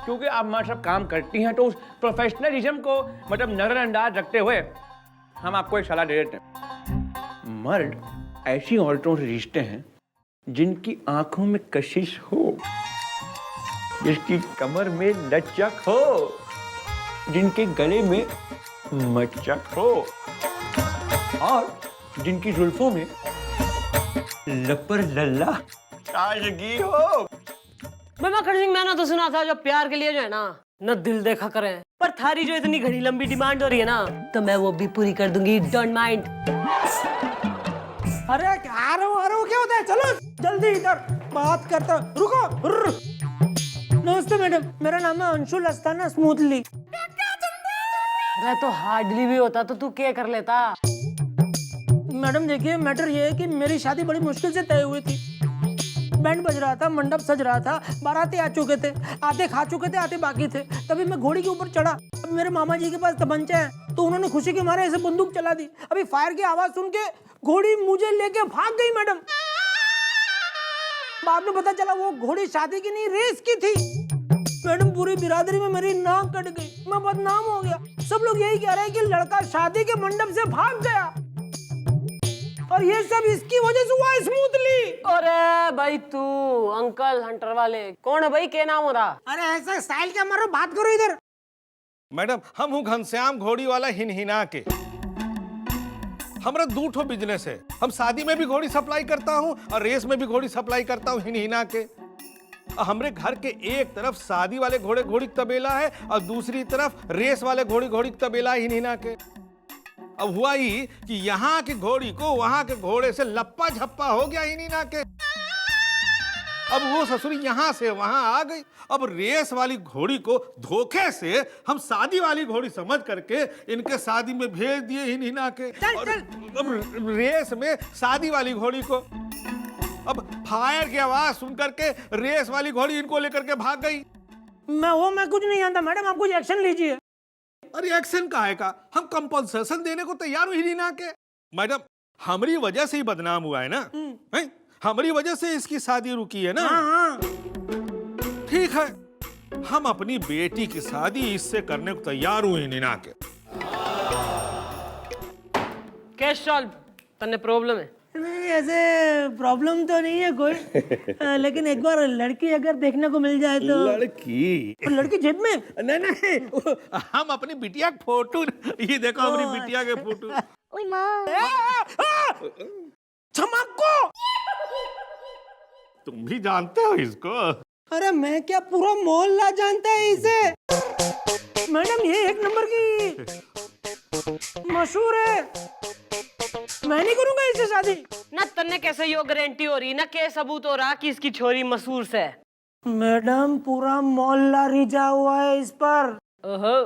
क्योंकि आप हमारे साथ काम करती हैं तो उस प्रोफेशनलिज्म को मतलब नजरअंदाज रखते हुए हम आपको एक सलाह दे देते हैं। मर्द ऐसी औरतों से रिश्ते हैं जिनकी आंखों में कशिश हो, जिसकी कमर में लचक हो, जिनके गले में मचक हो और जिनकी जुल्फों में लपर लल्ला ताजगी हो।
मैं मक्खन सिंह, मैंने तो सुना था जो प्यार के लिए जो है ना न दिल देखा करें, पर थारी जो इतनी घड़ी लंबी डिमांड हो रही है ना तो मैं वो भी पूरी कर दूंगी, डोंट माइंड।
अरे आ रहा हूँ, क्या होता है? चलो जल्दी इधर बात करता हूँ। रुको। नमस्ते मैडम, मेरा नाम है अंशुल अस्ताना स्मूथली।
अरे तो हार्डली भी होता तो तू क्या कर लेता?
मैडम देखिए, मैटर ये है कि मेरी शादी बड़ी मुश्किल से तय हुई थी। बैंड बज रहा था, मंडप सज रहा था, बाराती आ चुके थे, आधे खा चुके थे, आधे बाकी थे। तभी मैं घोड़ी के ऊपर चढ़ा। अब मेरे मामा जी के पास तमंचा है तो उन्होंने खुशी के मारे ऐसे बंदूक चला दी। अभी फायर की आवाज सुन के घोड़ी मुझे लेके भाग गई मैडम। बाद में पता चला वो घोड़ी शादी की नहीं, रेस की थी। मैडम पूरी बिरादरी में मेरी नाक कट गई, मैं बदनाम हो गया। सब लोग यही कह रहे हैं कि लड़का शादी के मंडप से भाग गया और ये सब इसकी वजह से हुआ स्मूथली।
अरे भाई तू अंकल हंटर वाले कौन है भाई? क्या नाम हो रहा?
अरे ऐसा स्टाइल क्या मारो, बात करो इधर।
मैडम, हम हूँ घनश्याम घोड़ी वाला हिनहिना के। हमारा दूठो बिजनेस है। हम शादी में भी घोड़ी सप्लाई करता हूँ और रेस में भी घोड़ी सप्लाई करता हूँ हिनहिना के। हमरे घर के एक तरफ शादी वाले घोड़े घोड़ी तबेला है और दूसरी तरफ रेस वाले घोड़ी घोड़ी तबेला है हिनहिना के। अब हुआ ही कि यहाँ की घोड़ी को वहां के घोड़े से लप्पा झप्पा हो गया हिनहिना के। अब वो ससुरी यहाँ से वहां आ गई। अब रेस वाली घोड़ी को धोखे से हम शादी वाली घोड़ी समझ करके इनके शादी में भेज दिए हिनहिना के। और अब रेस में शादी वाली घोड़ी को, अब फायर की आवाज सुन करके रेस वाली घोड़ी इनको लेकर के भाग गई।
मैं कुछ नहीं जानता मैडम, आप कुछ एक्शन लीजिए।
अरे एक्शन काहे का? हम कंपनसेशन देने को तैयार हुई हिनहिना के। मैडम, हमारी वजह से ही बदनाम हुआ है ना, हैं? हमारी वजह से इसकी शादी रुकी है ना।
हाँ।
ठीक है, हम अपनी बेटी की शादी इससे करने को तैयार हुए हिनहिना के।
कैश सॉल्व तन्ने प्रॉब्लम है?
नहीं, ऐसे प्रॉब्लम तो नहीं है कोई। लेकिन एक बार लड़की अगर देखने को मिल जाए तो। लड़की जेब में?
नहीं, हम अपनी बिटिया के फोटो, ये देखो हमारी बिटिया के फोटो।
ओए माँ,
चमक्को,
तुम भी जानते हो इसको?
अरे मैं क्या, पूरा मोहल्ला जानता है इसे। मैडम ये एक नंबर की मशहूर है, मैं नहीं करूंगा इससे शादी।
ना तन्ने कैसे यो गारंटी हो रही, ना के सबूत हो रहा कि इसकी छोरी मशहूर से?
मैडम पूरा मोहल्ला रिझा हुआ है इस पर।
ओहो।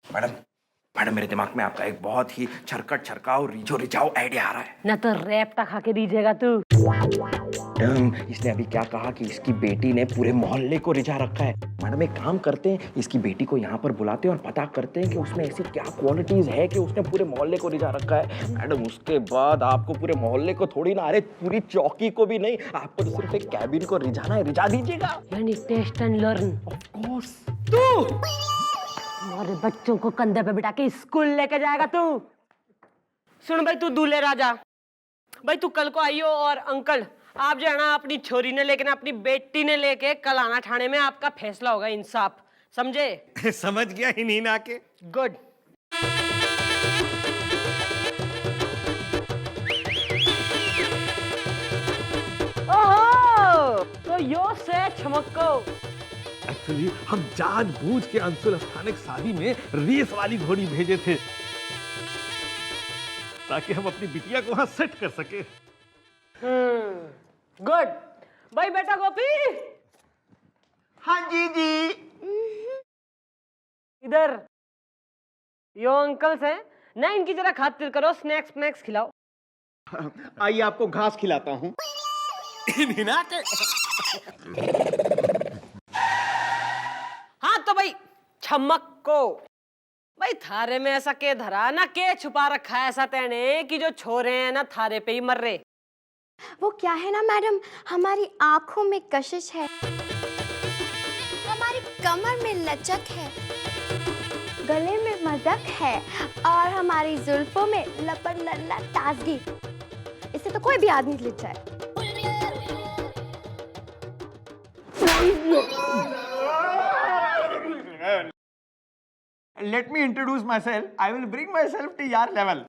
मैडम मेरे दिमाग में आपका एक बहुत ही छरकट छरकाओ रिझो रिझाओ आइडिया आ रहा है।
ना तो रैप तक खा के दीजिएगा तू।
मैडम, इसने अभी क्या कहा कि इसकी बेटी ने पूरे मोहल्ले को रिझा रखा है। मैडम एक काम करते हैं, इसकी बेटी को यहाँ पर बुलाते हैं और पता करते हैं कि उसमें ऐसी क्या क्वालिटीज है कि उसने पूरे मोहल्ले को रिझा रखा है। मैडम उसके बाद आपको पूरे मोहल्ले को थोड़ी ना, अरे पूरी चौकी को भी नहीं, आपको तो सिर्फ एक कैबिन को रिझाना है, रिझा दीजिएगा।
यानी test and learn.
Of course.
तू हमारे बच्चों को कंधे पे बिठा के स्कूल लेके जाएगा तू? सुन भाई, तू दूल्हे राजा भाई, तू कल को आइयो और अंकल आप जो है ना अपनी छोरी ने लेके ना अपनी बेटी ने लेके कल आना थाने में, आपका फैसला होगा, इंसाफ, समझे?
समझ गया हिनहिना के।
गुड। ओहो, तो यो से छमक्को।
एक्चुअली हम जानबूझ के अंशुल स्थानिक शादी में रेस वाली घोड़ी भेजे थे ताकि हम अपनी बिटिया को वहां सेट कर सके।
गुड। भाई बेटा गोपी,
हाँ जी जी।
इधर यो अंकल्स हैं ना, इनकी जरा खातिर करो, स्नैक्स स्नैक्स खिलाओ।
आइए आपको घास खिलाता हूँ।
हाँ तो भाई छमक्को, भाई थारे में ऐसा के धरा ना, के छुपा रखा है ऐसा तेने कि जो छोरे हैं ना थारे पे ही मर रहे।
वो क्या है ना मैडम, हमारी आंखों में कशिश है, हमारी कमर में लचक है, गले में मदक है और हमारी जुल्फों में लपर लल्ला ताजगी। इससे तो कोई भी आदमी लिट जाए।
Let me introduce myself. I will bring myself to your level.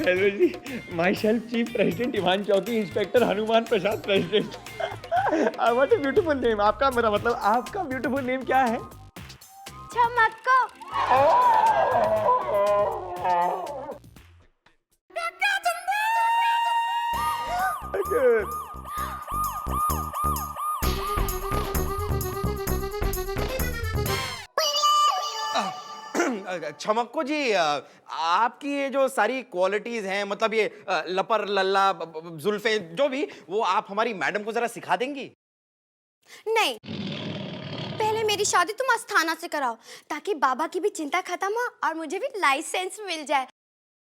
Hello जी, myself Chief President इवान चौकी, Inspector Hanuman Prasad President. What a beautiful name. आपका, मेरा मतलब आपका beautiful name क्या है?
छमक्को।
Good.
छमक्को जी, आपकी ये जो सारी क्वालिटीज हैं, मतलब ये लपर लल्ला जुल्फे जो भी, वो आप हमारी मैडम को जरा सिखा देंगी?
नहीं, पहले मेरी शादी तुम अस्थाना से कराओ ताकि बाबा की भी चिंता खत्म हो और मुझे भी लाइसेंस मिल जाए।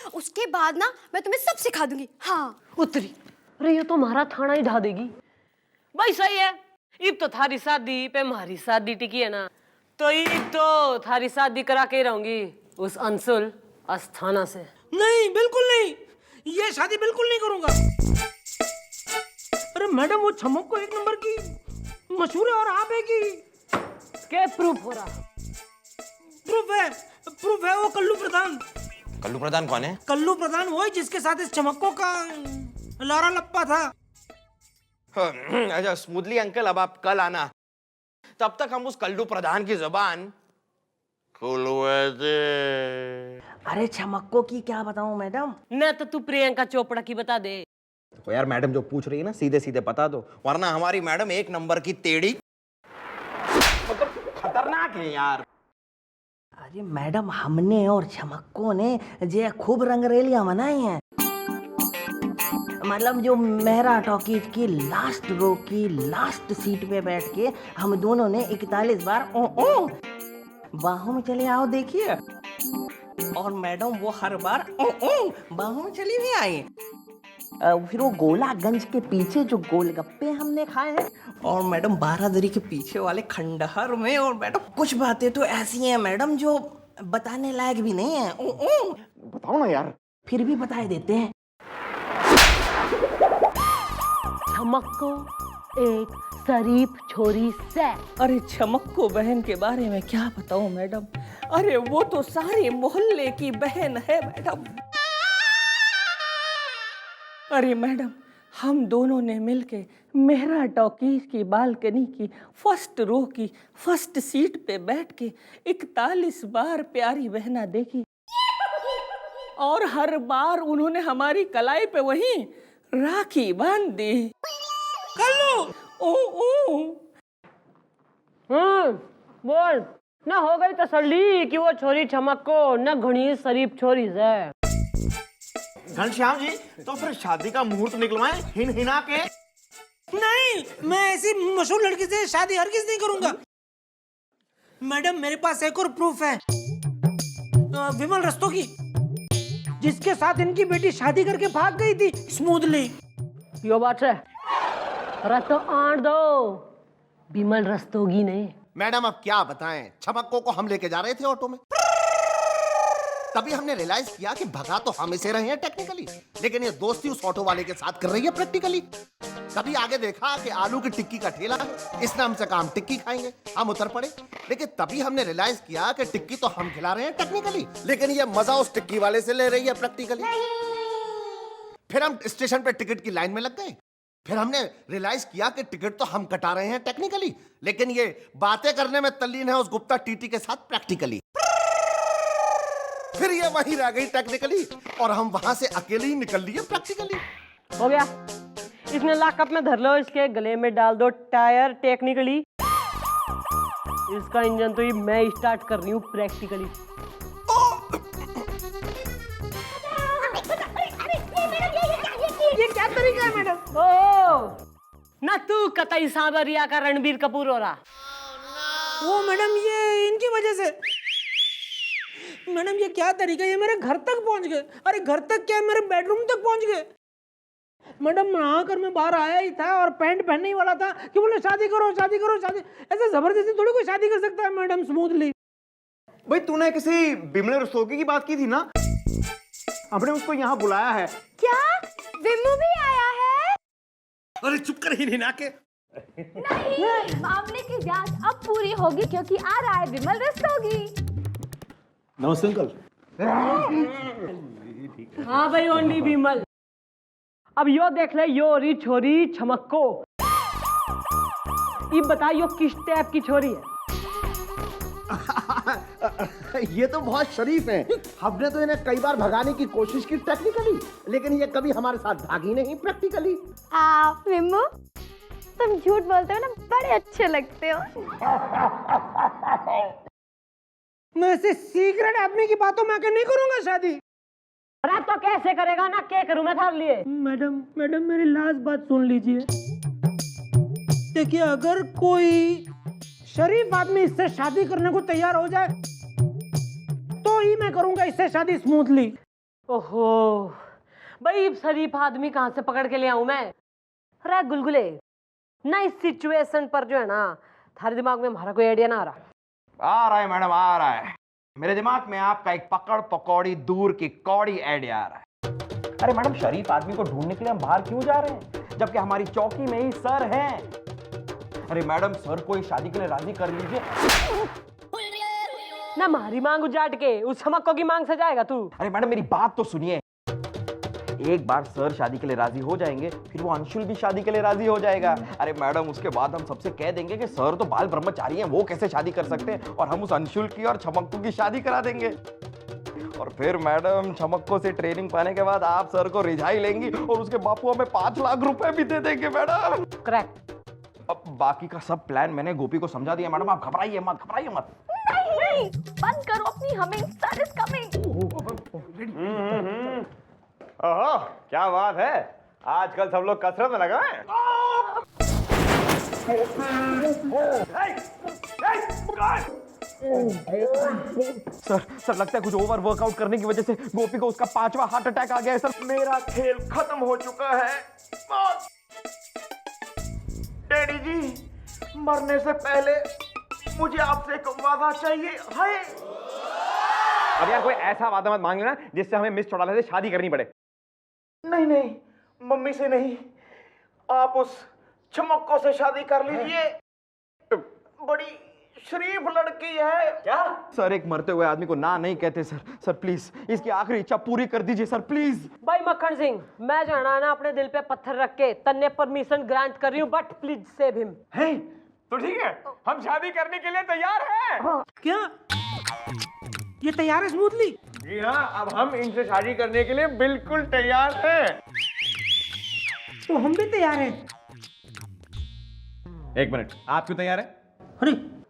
उसके बाद ना मैं तुम्हें सब सिखा दूंगी। हाँ
उतरी, अरे ये तो हमारा थाना ही ढा देगी। भाई सही है, इब तो थारी शादी पे हमारी शादी टिकी है ना, तो इब तो थारी शादी करा के रहूंगी उस अंशुल अस्थाना से।
नहीं, बिल्कुल नहीं, ये शादी बिल्कुल नहीं करूंगा। अरे मैडम, वो छमक्को एक नंबर की मशहूर है और आप है कि
क्या प्रूफ हो रहा?
प्रूफ है वो कल्लू प्रधान।
कल्लू प्रधान कौन है?
कल्लू प्रधान वो है जिसके साथ इस छमक्को का लारा लप्पा था।
अच्छा स्मूथली अंकल, अब आप कल आना, तब तक हम उस कल्लू प्रधान की जुबान खुलवा दे।
अरे छमक्को की क्या बताऊं मैडम?
न तो तू प्रियंका चोपड़ा की बता दे।
तो यार मैडम जो पूछ रही है ना, सीधे सीधे बता दो, वरना हमारी मैडम एक नंबर की टेढ़ी, मतलब खतरनाक है यार।
अरे मैडम, हमने और छमक्को ने जे खूब रंगरेलियां मनाई हैं। मतलब जो मेहरा टॉकीज की लास्ट रो की लास्ट सीट पे बैठ के हम दोनों ने 41 बार बाहों में चले आओ देखिए, और मैडम वो हर बार बाहों में चली भी आई। फिर वो गोलागंज के पीछे जो गोलगप्पे हमने खाए हैं, और मैडम बारादरी के पीछे वाले खंडहर में, और मैडम कुछ बातें तो ऐसी हैं मैडम जो बताने लायक भी नहीं है।
बताओ ना यार।
फिर भी बताए देते हैं।
छमक्को एक शरीफ छोरी से।
अरे छमक्को बहन के बारे में क्या बताऊं मैडम, अरे वो तो सारे मोहल्ले की बहन है मैडम। अरे मैडम, हम दोनों ने मिलके मेहरा टॉकीज की बालकनी की फर्स्ट रो की फर्स्ट सीट पे बैठ के 41 बार प्यारी बहना देखी, और हर बार उन्होंने हमारी कलाई पे वहीं राखी बांध दी। कल्लू
बोल ना, हो गई तसल्ली कि वो छोरी छमक्को न घनी शरीफ छोरी है।
घनश्याम जी, तो फिर शादी का मुहूर्त निकलवाएं हिन हिना के।
नहीं, मैं ऐसी मशहूर लड़की से शादी हरगिज नहीं करूंगा। मैडम, मेरे पास एक और प्रूफ है, विमल रस्तोगी, जिसके साथ इनकी बेटी शादी करके भाग गई थी स्मूथली।
यो बात है, तो आड़ दो विमल रस्तोगी ने।
मैडम अब क्या बताएं, छमक्को को हम लेके जा रहे थे ऑटो में, तभी हमने रियलाइज किया कि भगा तो हम इसे रहे हैं टेक्निकली, लेकिन ये दोस्ती उस ऑटो वाले के साथ कर रही है प्रैक्टिकली। तभी आगे देखा कि आलू की टिक्की का ठेला है, इसने हमसे कहा हम टिक्की खाएंगे, हम उतर पड़े, लेकिन तभी हमने रियलाइज किया कि टिक्की तो हम खिला रहे हैं टेक्निकली, लेकिन ये मजा उस टिक्की वाले से ले रही है प्रैक्टिकली। फिर हम स्टेशन पे टिकट की लाइन में लग गए, फिर हमने रियलाइज किया कि टिकट तो हम कटा रहे हैं टेक्निकली, लेकिन ये बातें करने में तल्लीन है उस गुप्ता टीटी के साथ प्रैक्टिकली। फिर ये वहीं रह गई टेक्निकली और हम वहां से अकेले ही निकल लिए प्रैक्टिकली।
हो गया, इसने लॉकअप में धर लो, इसके गले में डाल दो टायर टेक्निकली। इसका इंजन तो ये मैं स्टार्ट कर रही हूँ प्रैक्टिकली।
ये क्या तरीका है मैडम?
ओ ना तू कतई सांवरिया का रणबीर कपूर हो रहा।
वो मैडम ये इनकी वजह से। मैडम ये क्या तरीका है? ये मेरे घर तक पहुंच गए। अरे घर तक क्या, मेरे बेडरूम तक पहुंच गए। मैडम नहाकर मैं बाहर आया ही था और पैंट पहनने ही वाला था कि बोले शादी करो शादी करो शादी। ऐसे जबरदस्ती थोड़ी कोई शादी कर सकता है मैडम स्मूथली।
भाई तूने किसी बिमले रस्तोगी की बात की थी ना, हमने उसको यहाँ बुलाया है।
क्या विमू भी आया है?
अरे चुप कर ही नहीं ना के।
नहीं, मामले की जांच अब पूरी होगी क्योंकि आ रहा है विमल रस्तोगी।
नमस्ते अंकल।
हाँ भाई ओनली विमल। अब यो देख ले, यो री छोरी छमक्को। ये बता यो किस टाइप की छोरी है?
ये तो बहुत शरीफ है। हमने तो इन्हें कई बार भगाने की कोशिश की टेक्निकली, लेकिन ये कभी हमारे साथ भागी नहीं प्रैक्टिकली।
विमू तुम झूठ बोलते हो ना, बड़े अच्छे लगते हो।
मैं ऐसे सीक्रेट आदमी की बातों में आके नहीं करूंगा शादी।
अरे तो कैसे करेगा ना, क्या करूं मैं थारे लिए?
मैडम मैडम मेरी लास्ट बात सुन लीजिए। देखिए अगर कोई शरीफ आदमी इससे शादी करने को तैयार हो जाए तो ही मैं करूंगा इससे शादी स्मूथली।
ओहो भाई, शरीफ आदमी कहाँ से पकड़ के ले आऊं मैं? अरे गुलगुले ना, इस सिचुएशन पर जो है ना, थारे दिमाग में हमारा कोई आइडिया ना आ रहा
है मैडम, आ रहा है। मेरे दिमाग में आपका एक पकड़ पकौड़ी दूर की कौड़ी आइडिया आ रहा है। अरे मैडम, शरीफ आदमी को ढूंढने के लिए हम बाहर क्यों जा रहे हैं, जबकि हमारी चौकी में ही सर हैं। अरे मैडम, सर को इस शादी के लिए राजी कर लीजिए
ना। हमारी मांग उजाट के उस छमक्को की मांग से जाएगा तू?
अरे मैडम मेरी बात तो सुनिए। एक बार सर शादी के लिए राजी हो जाएंगे, फिर वो अंशुल भी शादी के लिए राजी हो जाएगा। अरे मैडम, उसके बाद हम सबसे कह देंगे कि सर तो बाल ब्रह्मचारी हैं, वो कैसे शादी कर सकते हैं, और हम उस अंशुल की और छमक्को की शादी करा देंगे। और फिर मैडम, छमक्को से ट्रेनिंग पाने के बाद आप सर को रिझाई लेंगी और उसके बापू हमें 5 लाख रुपए भी दे देंगे मैडम।
करेक्ट।
अब बाकी का सब प्लान मैंने गोपी को समझा दिया मैडम, आप घबराइए मत, घबराइए मत।
नहीं, बंद करो अपनी हमिंग, सन इज कमिंग।
ओहो क्या बात है, आजकल सब लोग कसरत में लगा है।
सर लगता है कुछ ओवर वर्कआउट करने की वजह से गोपी को उसका 5वां हार्ट अटैक आ गया है सर।
मेरा खेल खत्म हो चुका है। डैडी जी, मरने से पहले मुझे आपसे एक वादा चाहिए। हाय
अब यार कोई ऐसा वादा मत मांग लेना जिससे हमें मिस चौटाला से शादी करनी पड़े।
नहीं नहीं, मम्मी से नहीं, आप उस छमक्को से शादी कर लीजिए, बड़ी शरीफ लड़की है।
क्या
सर, एक मरते हुए आदमी को ना नहीं कहते सर। सर प्लीज इसकी आखिरी इच्छा पूरी कर दीजिए सर, प्लीज।
भाई मक्खन सिंह, मैं जो है ना अपने दिल पे पत्थर रख के तन्ने परमिशन ग्रांट कर रही हूँ, बट प्लीज सेव हिम।
है तो ठीक है, हम शादी करने के लिए तैयार हैं।
हाँ। क्या ये तैयार है स्मूथली?
जी हाँ, अब हम इनसे शादी करने के लिए बिल्कुल तैयार हैं।
तो हम भी तैयार हैं।
एक मिनट, आप क्यों तैयार हैं?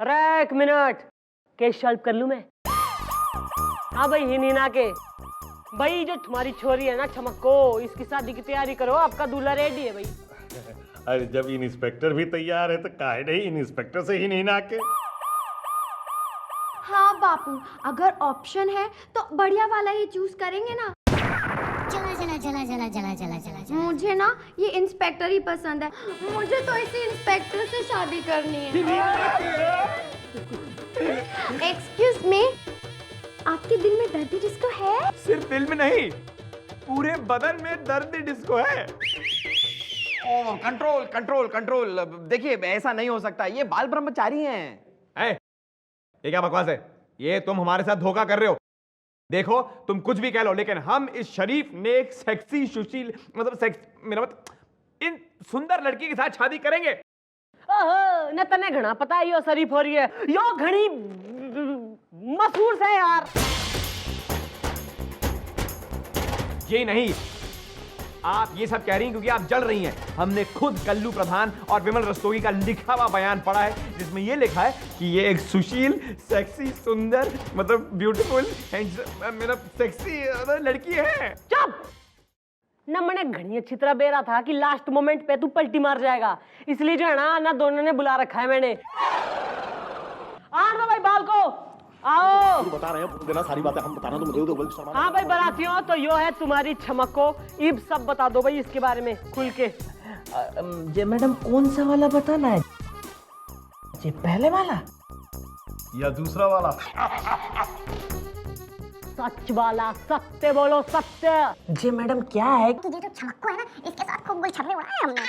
अरे एक मिनट, केस सॉल्व कर लूं मैं? हाँ भाई, ही नीना के भाई, जो तुम्हारी छोरी है ना छमक्को, इसकी शादी की तैयारी करो, आपका दूल्हा रेडी है भाई।
अरे जब इंस्पेक्टर भी तैयार है तो काहे नहीं इंस्पेक्टर से ही नहीं ना के।
हाँ बापू, अगर ऑप्शन है तो बढ़िया वाला ही चूज करेंगे ना।
चला चला चला चला चला चला चला चला।
मुझे ना ये इंस्पेक्टर ही पसंद है, मुझे तो इसी इंस्पेक्टर से शादी करनी है। एक्सक्यूज मी, आपके दिल में दर्द डिस्को है?
सिर्फ दिल में नहीं, पूरे बदन में दर्द डिस्को है।
ओह, कंट्रोल कंट्रोल कंट्रोल। देखिए ऐसा नहीं हो सकता, ये बाल ब्रह्मचारी हैं।
ये क्या बकवास है? ये तुम हमारे साथ धोखा कर रहे हो। देखो तुम कुछ भी कह लो, लेकिन हम इस शरीफ नेक सेक्सी सुशील, मतलब सेक्स, मेरा इन सुंदर लड़की के साथ शादी करेंगे।
ओहो न तने घना पता है यो शरीफ हो रही है, यो घनी मशहूर से यार।
ये नहीं, आप ये सब कह रही हैं क्योंकि आप जल रही हैं। हमने खुद कल्लू प्रधान और विमल रस्तोगी का लिखा हुआ बयान पढ़ा है, जिसमें ये लिखा है कि ये एक सुशील, सेक्सी, सुंदर, मतलब ब्यूटीफुल, मतलब सेक्सी लड़की है।
चुप न, मैंने घनी अच्छी तरह बेरा था कि लास्ट मोमेंट पे तू पलटी मार जाएगा, इसलिए जो है ना दोनों ने बुला रखा है मैंने। आ ना भाई बाल को आओ,
बता रहे हैं देना सारी बातें, हम बताना तो मुझे।
हाँ भाई बरातियों, तो यो है तुम्हारी छमक को, इब सब बता दो भाई इसके बारे में खुल के।
जे मैडम कौन सा वाला बताना है, जे पहले वाला
या दूसरा वाला?
सच वाला, सत्य बोलो, सत्य।
जे मैडम क्या है
कि ये जो छमक्को है ना, इसके साथ खूब गुलछर्रे उड़ाए हमने।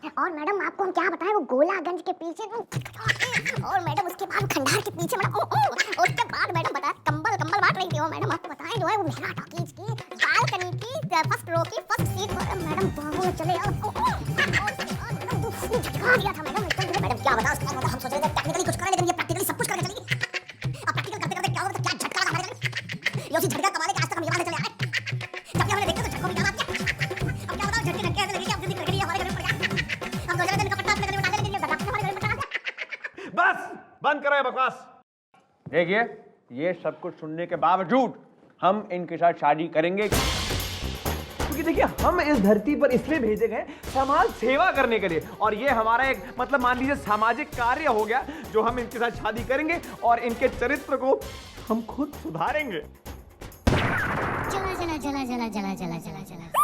और मैडम आपको हम क्या बताएं, वो गोलागंज के पीछे, और मैडम उसके बाद खंडार के पीछे, मैडम उसके बाद मैडम बताया कंबल बांट रही थी वो मैडम। आपको बताएं जो है वो मेरा टॉकीज की बालकनी की फर्स्ट रो की फर्स्ट सीट पर मैडम बाबू में चले आओ, और झटका दिया था मैडम एकदम। मैडम क्या बताओ, उसके बाद हम सोच रहे थे टेक्निकली कुछ करें, लेकिन ये प्रैक्टिकली सब कुछ करके चली गई। अब प्रैक्टिकल करते करते क्या होगा, क्या झटका था हमारे लिए, ये उसी झटका कमाने के आज तक हम ये वाले चले आए। जब हमने देखा तो झटकों की क्या बात है। अब क्या बताओ, झटके झटके ऐसे लगे कि अब जिंदगी कट हमारे घर में पड़ गया। हम दो जने दिन का पट्टा अपने घर में डाले, लेकिन ये धक्का हमारे घर में पड़ गया।
बस बंद करो ये बकवास। देखिए, ये सब कुछ सुनने के बावजूद हम इनके साथ शादी करेंगे, क्योंकि देखिए हम इस धरती पर इसलिए भेजे गए समाज सेवा करने के लिए, और ये हमारा एक मतलब मान लीजिए सामाजिक कार्य हो गया, जो हम इनके साथ शादी करेंगे और इनके चरित्र को हम खुद सुधारेंगे।
चला चला चला चला चला चला चला चला।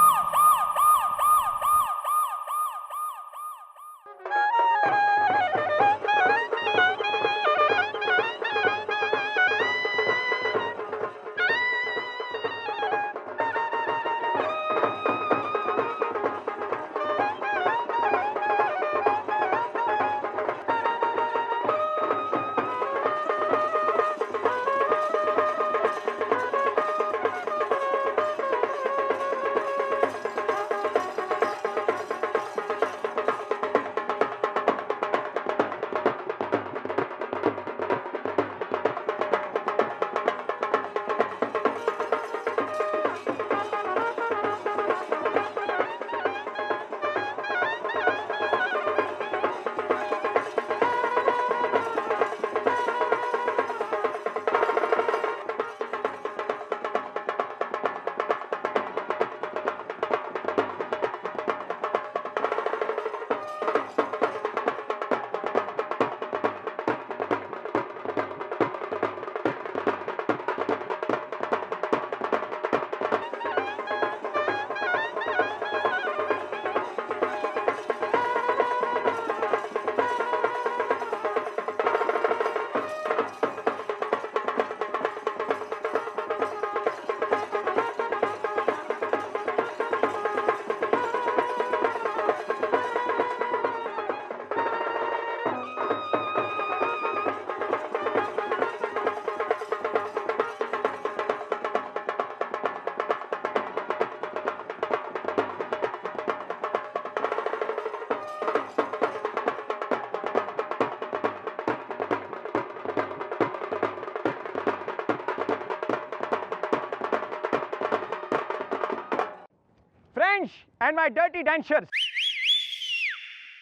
एंड माय डर्टी डांसर्स,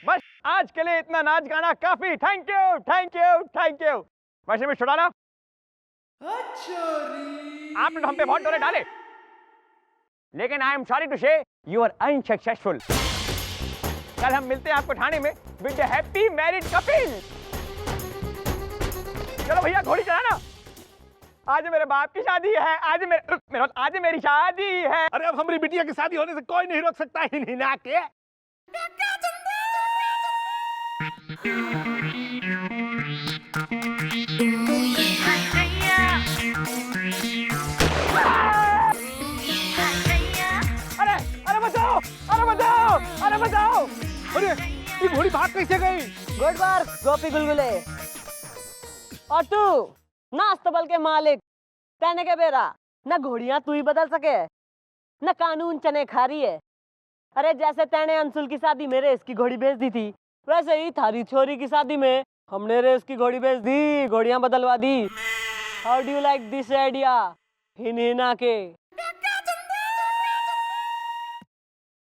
बस आज के लिए इतना नाच गाना काफी। Thank you thank you thank you. वैसे में छुड़ाना, आपने तो हम पे बहुत डोरे डाले, लेकिन आई एम सॉरी टू से यू आर अनसक्सेसफुल। कल हम मिलते हैं आपको थाने में with the happy married Kapil. चलो भैया घोड़ी चलाना, आज मेरे बाप की शादी है, आज मेरी शादी है।
अरे अब हमारी बिटिया की शादी होने से कोई नहीं रोक सकता है हिना के।
अरे अरे बचाओ, अरे बचाओ, अरे बचाओ।
अरे ये घोड़ी भाग कैसे गई?
गुड वर्क गोपी गुलगुले। और तू ना अस्तबल के मालिक कहने के बेरा, न घोड़ियां तू ही बदल सके, न कानून चने खा रही है, अरे जैसे तेने अंशुल की शादी में रेस की घोड़ी भेज दी थी, वैसे ही थारी छोरी की शादी में हमने रेस की घोड़ी भेज दी, घोड़ियां बदलवा दी। How do you like this idea? Hina के